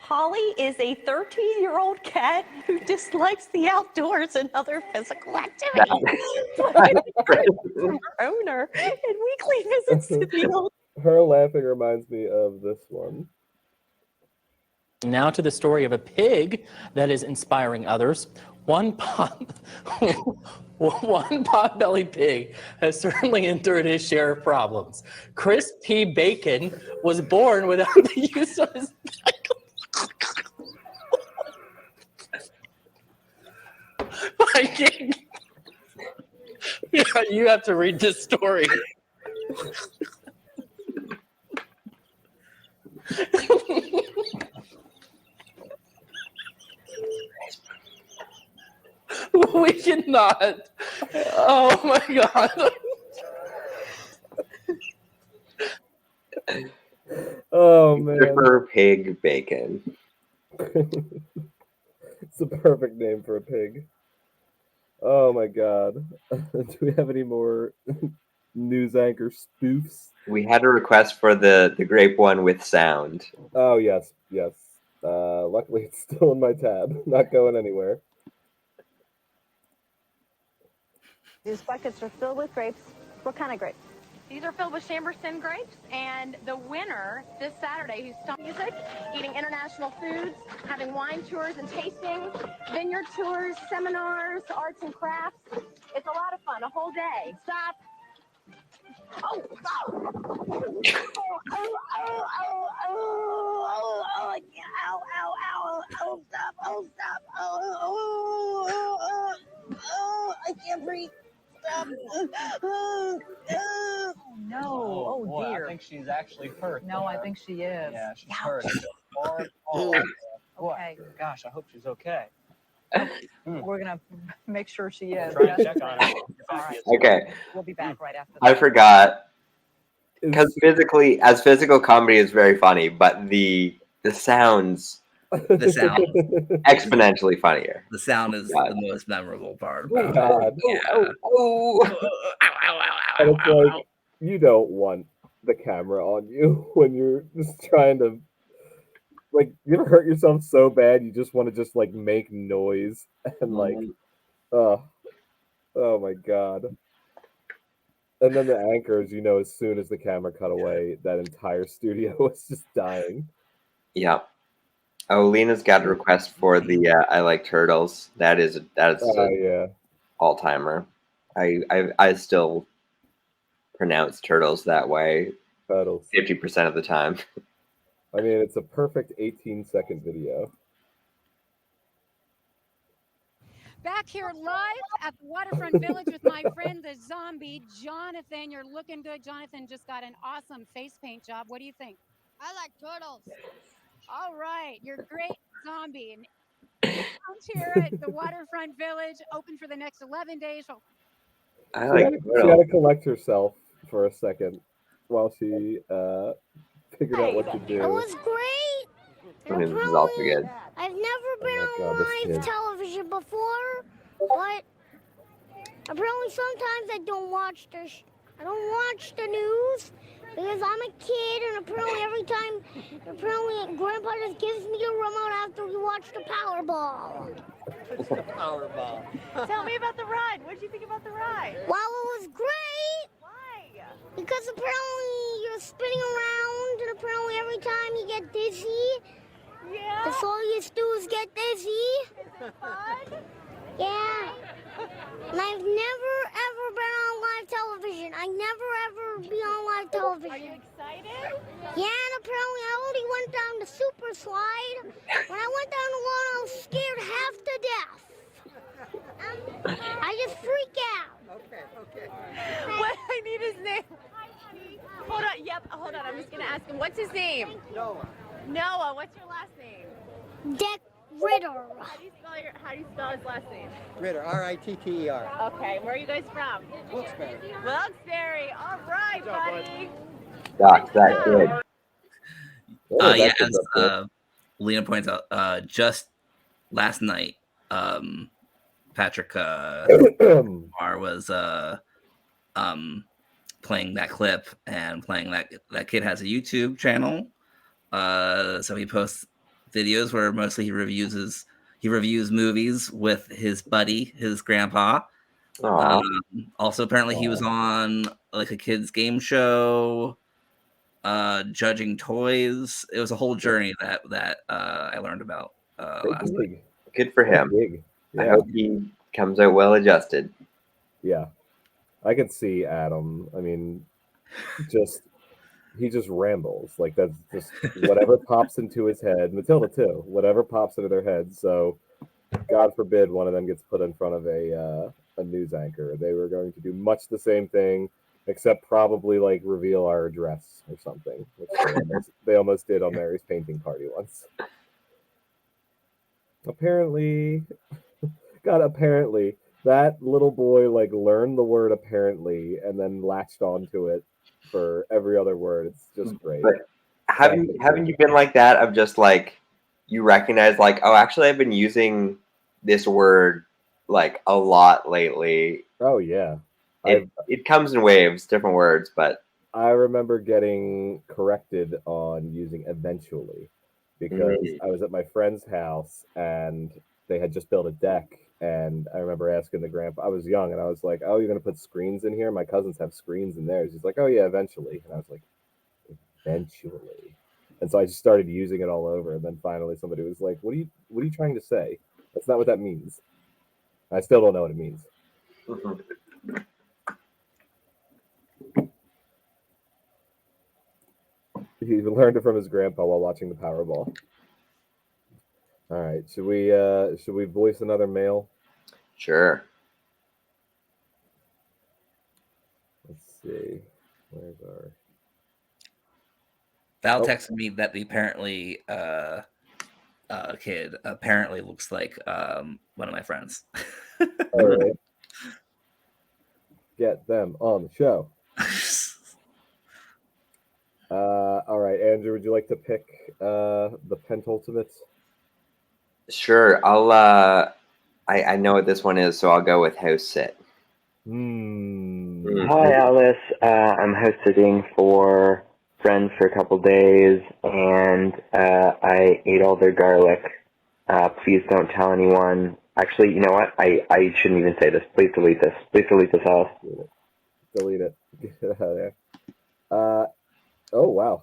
[SPEAKER 13] Holly is a 13-year-old cat who dislikes the outdoors and other physical activities. From her owner and weekly visits to the old.
[SPEAKER 4] Her laughing reminds me of this one.
[SPEAKER 7] Now to the story of a pig that is inspiring others. One pot-bellied pig has certainly endured his share of problems. Chris P. Bacon was born without the use of his yeah, you have to read this story. We cannot. Oh my god.
[SPEAKER 4] Oh man.
[SPEAKER 6] Christopher Pig Bacon.
[SPEAKER 4] It's the perfect name for a pig. Oh my god. Do we have any more news anchor spoofs?
[SPEAKER 6] We had a request for the grape one with sound.
[SPEAKER 4] Oh yes, yes. Luckily it's still in my tab, not going anywhere.
[SPEAKER 14] These buckets are filled with grapes. What kind of grapes?
[SPEAKER 15] These are filled with Chamberston grapes, and the winner this Saturday, who's stopped music, eating international foods, having wine tours and tastings, vineyard tours, seminars, arts and crafts. It's a lot of fun, a whole day. Stop. Oh, stop.
[SPEAKER 14] I can't breathe. Stop. No. Oh,
[SPEAKER 7] boy,
[SPEAKER 14] dear.
[SPEAKER 7] I think she's actually hurt.
[SPEAKER 14] No, I
[SPEAKER 7] there.
[SPEAKER 14] think she is.
[SPEAKER 7] Yeah, she's
[SPEAKER 14] Ouch.
[SPEAKER 7] hurt. Hard fall. Boy,
[SPEAKER 14] Okay.
[SPEAKER 7] gosh, I hope she's okay.
[SPEAKER 14] We're gonna make sure she is.
[SPEAKER 7] Try to check on her.
[SPEAKER 14] All right.
[SPEAKER 6] Okay.
[SPEAKER 14] We'll be back right after
[SPEAKER 6] I
[SPEAKER 14] that.
[SPEAKER 6] forgot. Because physical comedy is very funny, but the sounds
[SPEAKER 5] The sound.
[SPEAKER 6] exponentially funnier.
[SPEAKER 5] The sound is
[SPEAKER 6] God.
[SPEAKER 5] the most memorable part
[SPEAKER 4] Oh
[SPEAKER 5] about
[SPEAKER 4] god.
[SPEAKER 5] it. Yeah.
[SPEAKER 4] And it's like you don't want the camera on you when you're just trying to, like, you ever hurt yourself so bad you just want to just like make noise and like oh my god. And then the anchors, you know, as soon as the camera cut away, that entire studio was just dying.
[SPEAKER 6] Yeah. Oh, Lena's got a request for the I Like Turtles. That is
[SPEAKER 4] Oh yeah.
[SPEAKER 6] all timer. I still pronounce turtles that way.
[SPEAKER 4] Turtles.
[SPEAKER 6] 50% of the time.
[SPEAKER 4] I mean, it's a perfect 18-second video.
[SPEAKER 16] Back here live at the Waterfront Village with my friend the zombie, Jonathan. You're looking good. Jonathan just got an awesome face paint job. What do you think? I like turtles. All right. You're a great zombie. And lounge here at the Waterfront Village, open for the next 11 days. So
[SPEAKER 6] I
[SPEAKER 4] She
[SPEAKER 6] like
[SPEAKER 4] had to
[SPEAKER 6] turtles.
[SPEAKER 4] collect herself for a second while she figured out what to do.
[SPEAKER 17] It was great.
[SPEAKER 6] I mean, this is also good.
[SPEAKER 17] I've never been
[SPEAKER 4] Oh my
[SPEAKER 17] on
[SPEAKER 4] God, this
[SPEAKER 17] live
[SPEAKER 4] kid.
[SPEAKER 17] television before, but apparently sometimes I don't watch I don't watch the news because I'm a kid, and apparently Grandpa just gives me the remote after we watch the Powerball.
[SPEAKER 7] Powerball.
[SPEAKER 13] Tell me about the ride. What did you think about the ride?
[SPEAKER 17] Well, it was great.
[SPEAKER 13] Why?
[SPEAKER 17] Because apparently you're spinning around, and apparently every time you get dizzy,
[SPEAKER 13] Yeah.
[SPEAKER 17] that's all you do is get dizzy.
[SPEAKER 13] Is it fun?
[SPEAKER 17] Yeah. And I've never ever been on live television. I never ever be on live television.
[SPEAKER 13] Are you excited?
[SPEAKER 17] Yeah, and apparently I only went down the super slide. When I went down the one, I was scared half to death. I just freak out.
[SPEAKER 13] Okay. What I need his name. Hold on. Yep. Hold on. I'm just gonna ask him. What's his name?
[SPEAKER 12] Noah.
[SPEAKER 13] Noah. What's your last name?
[SPEAKER 17] Deck Ritter.
[SPEAKER 13] How do you spell his last name?
[SPEAKER 12] Ritter, R-I-T-T-E-R.
[SPEAKER 13] Okay. Where are you guys from?
[SPEAKER 12] Wilkes-Barre.
[SPEAKER 13] Wilkes-Barre. All right, buddy.
[SPEAKER 6] That's that good.
[SPEAKER 5] Yeah, as Lena points out, just last night, Patrick Mar was playing that clip and playing that kid has a YouTube channel. So he posts videos where mostly he reviews movies with his buddy, his grandpa. Also, apparently he was on like a kids game show, judging toys. It was a whole journey that I learned about last week.
[SPEAKER 6] Good for him. I
[SPEAKER 4] Yeah.
[SPEAKER 6] hope he comes out well adjusted.
[SPEAKER 4] Yeah. I could see Adam. I mean, he just rambles. Like, that's just whatever pops into his head. Matilda too. Whatever pops into their head. So, God forbid one of them gets put in front of a news anchor. They were going to do much the same thing, except probably like reveal our address or something, which they almost did on Mary's painting party once. Apparently, that little boy like learned the word apparently and then latched onto it for every other word. It's just great.
[SPEAKER 6] But haven't you been like that of just like you recognize like, oh, actually I've been using this word like a lot lately.
[SPEAKER 4] Oh yeah.
[SPEAKER 6] It comes in waves, different words, but
[SPEAKER 4] I remember getting corrected on using eventually because I was at my friend's house and they had just built a deck. And I remember asking the grandpa, I was young and I was like, oh, you're going to put screens in here? My cousins have screens in theirs. He's like, oh, yeah, eventually. And I was like, eventually. And so I just started using it all over. And then finally somebody was like, what are you trying to say? That's not what that means. I still don't know what it means. He learned it from his grandpa while watching the Powerball. All right, should we voice another mail?
[SPEAKER 6] Sure.
[SPEAKER 4] Let's see. Where's our
[SPEAKER 5] Val texted me that the apparently kid apparently looks like one of my friends.
[SPEAKER 4] All right. Get them on the show. All right, Andrew, would you like to pick the Pentultimates?
[SPEAKER 6] Sure. I'll I know what this one is, so I'll go with house sit.
[SPEAKER 18] Hi, Alice. I'm house sitting for friends for a couple days, and I ate all their garlic. Please don't tell anyone. Actually, you know what? I shouldn't even say this. Please delete this. Please delete this, Alice.
[SPEAKER 4] Delete it. Get it out of there. Oh, wow.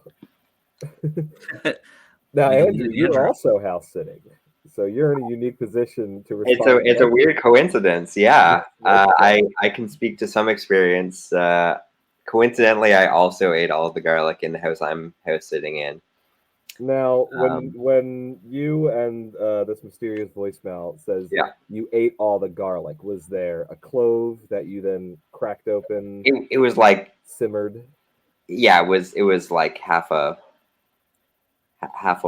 [SPEAKER 4] Now, Andrew, you're also house sitting. So you're in a unique position to respond.
[SPEAKER 6] It's a weird coincidence. Yeah. I can speak to some experience. Coincidentally, I also ate all of the garlic in the house I'm house sitting in.
[SPEAKER 4] Now, when you and this mysterious voicemail says you ate all the garlic, was there a clove that you then cracked open?
[SPEAKER 6] It was like
[SPEAKER 4] simmered.
[SPEAKER 6] Yeah, it was like half a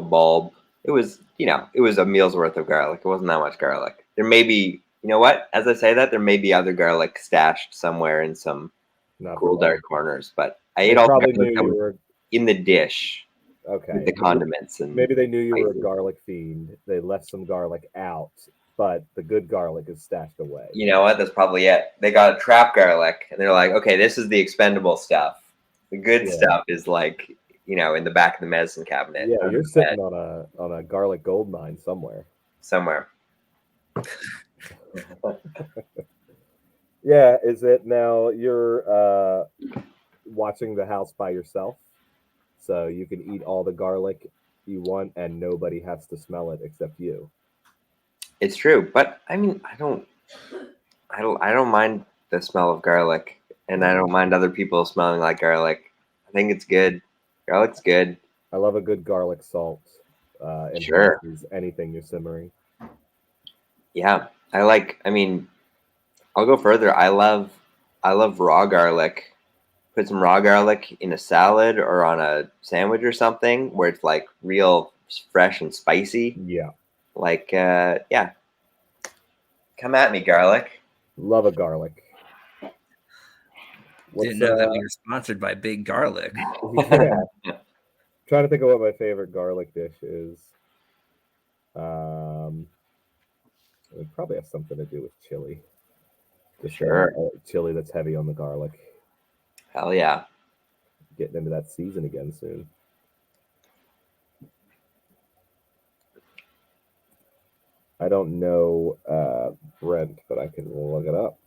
[SPEAKER 6] bulb. It was a meal's worth of garlic. It wasn't that much garlic. There may be, you know what? As I say that, there may be other garlic stashed somewhere in some cool dark corners. But I ate all the garlic that was in the dish.
[SPEAKER 4] Okay.
[SPEAKER 6] With the condiments and
[SPEAKER 4] maybe they knew you were a garlic fiend. They left some garlic out, but the good garlic is stashed away.
[SPEAKER 6] You know what? That's probably it. They got a trap garlic, and they're like, okay, this is the expendable stuff. The good stuff is like, in the back of the medicine cabinet.
[SPEAKER 4] Yeah, you're sitting on a garlic gold mine somewhere. Yeah, is it now you're watching the house by yourself? So you can eat all the garlic you want and nobody has to smell it except you.
[SPEAKER 6] It's true, but I mean, I don't mind the smell of garlic, and I don't mind other people smelling like garlic. I think it's good. Garlic's good.
[SPEAKER 4] I love a good garlic salt.
[SPEAKER 6] Sure.
[SPEAKER 4] Anything you're simmering.
[SPEAKER 6] Yeah, I'll go further. I love raw garlic. Put some raw garlic in a salad or on a sandwich or something where it's like real fresh and spicy.
[SPEAKER 4] Yeah.
[SPEAKER 6] Like, yeah. Come at me, garlic.
[SPEAKER 4] Love a garlic.
[SPEAKER 5] Didn't know that we were sponsored by Big Garlic.
[SPEAKER 4] Yeah. Trying to think of what my favorite garlic dish is. It probably has something to do with chili. Just chili that's heavy on the garlic.
[SPEAKER 6] Hell yeah.
[SPEAKER 4] Getting into that season again soon. I don't know Brent, but I can look it up.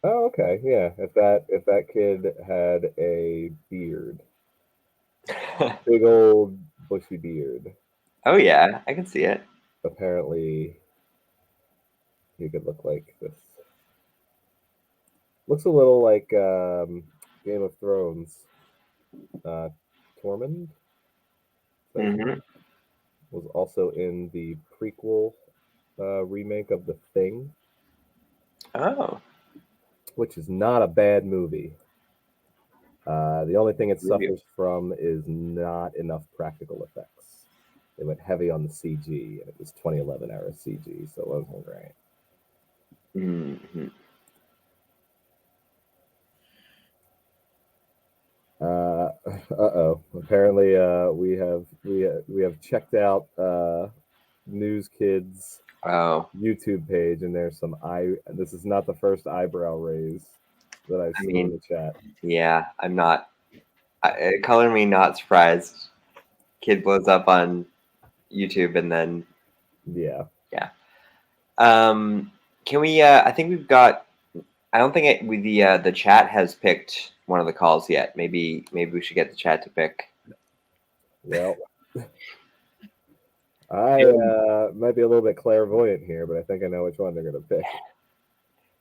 [SPEAKER 4] Oh, okay. Yeah. If that kid had a beard. Big old bushy beard.
[SPEAKER 6] Oh yeah, I can see it.
[SPEAKER 4] Apparently he could look like this. Looks a little like Game of Thrones. Tormund was also in the prequel remake of The Thing.
[SPEAKER 6] Oh.
[SPEAKER 4] Which is not a bad movie. The only thing it suffers from is not enough practical effects. They went heavy on the CG, and it was 2011 era CG, so it wasn't great.
[SPEAKER 6] Mm-hmm.
[SPEAKER 4] Uh-oh. Apparently, we have checked out News Kids YouTube page, and there's some This is not the first eyebrow raise that I've seen in the chat.
[SPEAKER 6] Yeah, I'm not. Color me not surprised. Kid blows up on YouTube, and then
[SPEAKER 4] yeah.
[SPEAKER 6] Can we? I think we've got. I don't think the chat has picked one of the calls yet. Maybe we should get the chat to pick.
[SPEAKER 4] Well, I might be a little bit clairvoyant here, but I think I know which one they're going to pick.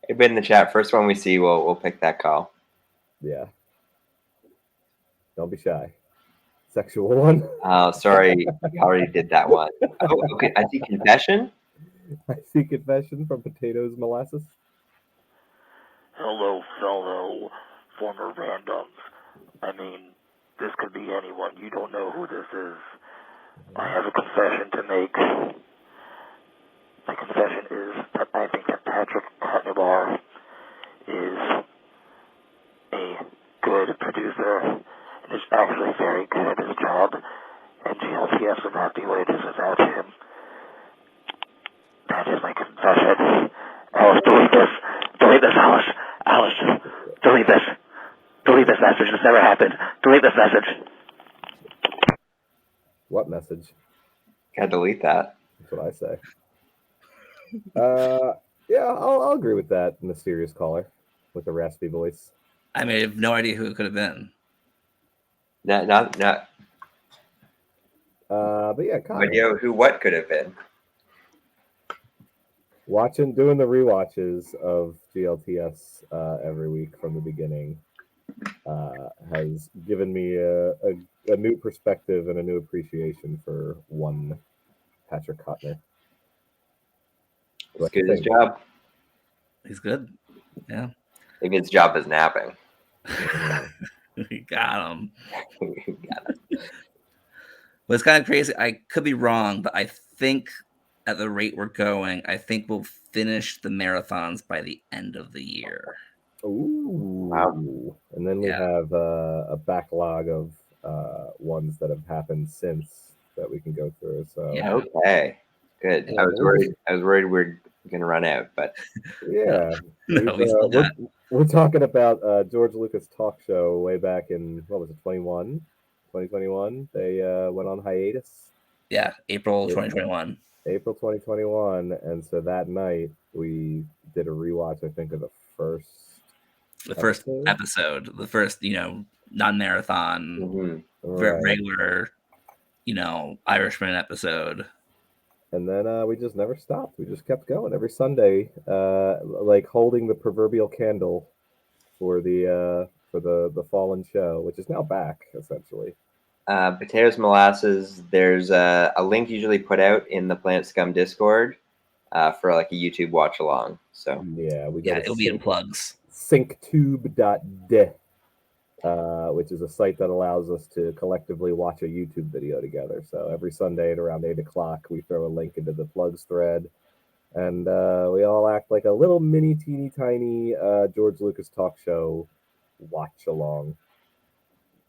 [SPEAKER 6] It's in the chat. First one we see, we'll pick that call.
[SPEAKER 4] Yeah. Don't be shy. Sexual one.
[SPEAKER 6] Oh, sorry, I already did that one. Oh, okay. I see confession.
[SPEAKER 4] I see confession from Potatoes Molasses.
[SPEAKER 19] Hello, fellow former randoms. I mean, this could be anyone. You don't know who this is. I have a confession to make. My confession is that I think that Patrick Carnabar is a good producer and is actually very good at his job, and GLTS would not be what it is without him. That is my confession. Alice, delete this. Delete this, Alice. Alice, delete this. Delete this message. This never happened. Delete this message.
[SPEAKER 4] What message?
[SPEAKER 6] Gotta delete that.
[SPEAKER 4] That's what I say. Yeah, I'll agree with that mysterious caller with the raspy voice.
[SPEAKER 5] I mean, I have no idea who it could have been.
[SPEAKER 6] Not.
[SPEAKER 4] But yeah,
[SPEAKER 6] No idea who what could have been.
[SPEAKER 4] Doing the rewatches of GLTS every week from the beginning has given me a new perspective and a new appreciation for one Patrick Kotner.
[SPEAKER 6] He's good at his job.
[SPEAKER 5] He's good. Yeah.
[SPEAKER 6] Maybe his job is napping.
[SPEAKER 5] We got him. But it's kind of crazy. I could be wrong, but I think at the rate we're going, I think we'll finish the marathons by the end of the year.
[SPEAKER 4] Ooh. Wow. And then we have a backlog of ones that have happened since that we can go through. So
[SPEAKER 6] Okay. Good.
[SPEAKER 4] Yeah,
[SPEAKER 6] I was worried we're gonna run out, but
[SPEAKER 4] yeah.
[SPEAKER 5] No, we still got it.
[SPEAKER 4] We're talking about George Lucas talk show way back in, what was it, 2021? They went on hiatus.
[SPEAKER 5] Yeah, April 2021.
[SPEAKER 4] April 2021. And so that night we did a rewatch, I think, of the first
[SPEAKER 5] episode, the first, non-marathon,
[SPEAKER 4] Right.
[SPEAKER 5] regular, Irishman episode.
[SPEAKER 4] And then we just never stopped. We just kept going every Sunday, like holding the proverbial candle for the fallen show, which is now back essentially.
[SPEAKER 6] Potatoes Molasses, there's a link usually put out in the Planet Scum Discord for like a YouTube watch along. So
[SPEAKER 4] yeah,
[SPEAKER 5] it'll be in plugs.
[SPEAKER 4] Synktube.de, which is a site that allows us to collectively watch a YouTube video together. So every Sunday at around 8 o'clock, we throw a link into the plugs thread, and we all act like a little mini, teeny, tiny George Lucas talk show watch along.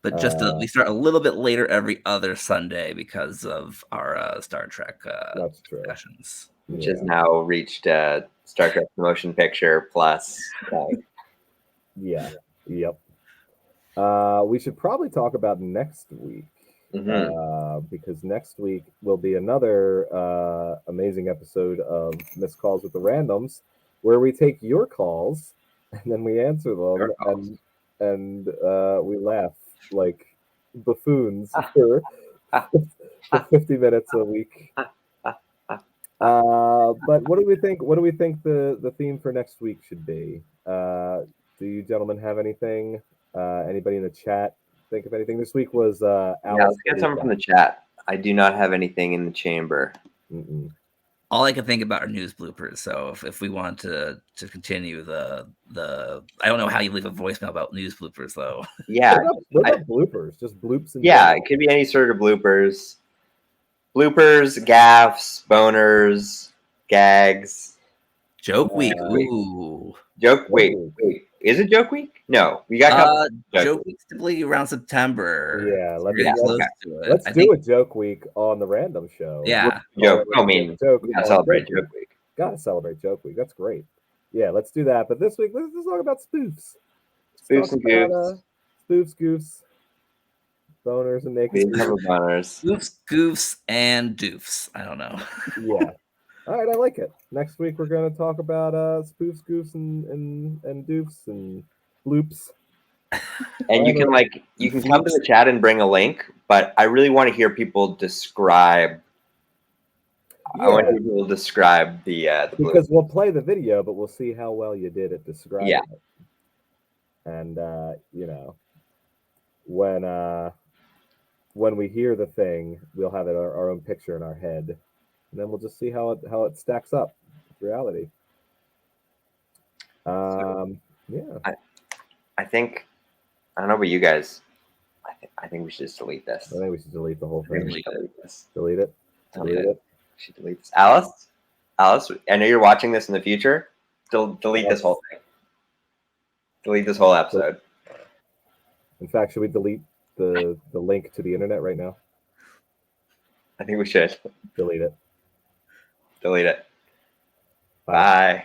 [SPEAKER 5] But we start a little bit later every other Sunday because of our Star Trek discussions.
[SPEAKER 6] Which has now reached Star Trek Motion Picture Plus.
[SPEAKER 4] Yeah. Yep. We should probably talk about next week because next week will be another amazing episode of Missed Calls with the Randoms, where we take your calls and then we answer them and we laugh like buffoons for 50 minutes a week. But what do we think? What do we think the theme for next week should be? Do you gentlemen have anything? Anybody in the chat think of anything? This week was
[SPEAKER 6] let's get something from the chat. I do not have anything in the chamber.
[SPEAKER 5] All I can think about are news bloopers. So if we want to continue the I don't know how you leave a voicemail about news bloopers though.
[SPEAKER 6] Yeah,
[SPEAKER 4] what about bloopers? Just bloops.
[SPEAKER 6] It could be any sort of bloopers, gaffes, boners, gags.
[SPEAKER 5] Joke week. Ooh.
[SPEAKER 6] Joke. Wait. Is it joke week? No, we got
[SPEAKER 5] joke week's typically around September.
[SPEAKER 4] Yeah,
[SPEAKER 5] It's really close to it.
[SPEAKER 4] let's
[SPEAKER 5] I
[SPEAKER 4] do
[SPEAKER 5] think-
[SPEAKER 4] a joke week on the random show.
[SPEAKER 5] Yeah.
[SPEAKER 6] Joke. I mean, we gotta celebrate joke week.
[SPEAKER 4] Gotta celebrate joke week. That's great. Yeah, let's do that. But this week, let's talk about spoofs.
[SPEAKER 6] Spoofs and goofs.
[SPEAKER 4] Spoofs, goofs, boners, and naked.
[SPEAKER 6] Boners.
[SPEAKER 5] Spoofs, goofs, and doofs. I don't know.
[SPEAKER 4] Yeah. All right, I like it. Next week we're going to talk about spoofs, goofs, and doofs and bloops.
[SPEAKER 6] And you can come to the chat and bring a link, but I really want to hear people describe. I want to hear people describe the
[SPEAKER 4] because we'll play the video, but we'll see how well you did at describing it. And you know, when we hear the thing, we'll have our own picture in our head, and then we'll just see how it stacks up with reality. Yeah.
[SPEAKER 6] I think I don't know about you guys. I think we should just delete this.
[SPEAKER 4] I think we should delete the whole thing.
[SPEAKER 6] Delete this.
[SPEAKER 4] Delete it.
[SPEAKER 6] Delete it. We should delete this. Alice, I know you're watching this in the future. Delete this whole thing. Delete this whole episode.
[SPEAKER 4] In fact, should we delete the link to the internet right now?
[SPEAKER 6] I think we should.
[SPEAKER 4] Delete it.
[SPEAKER 6] Delete it. Bye.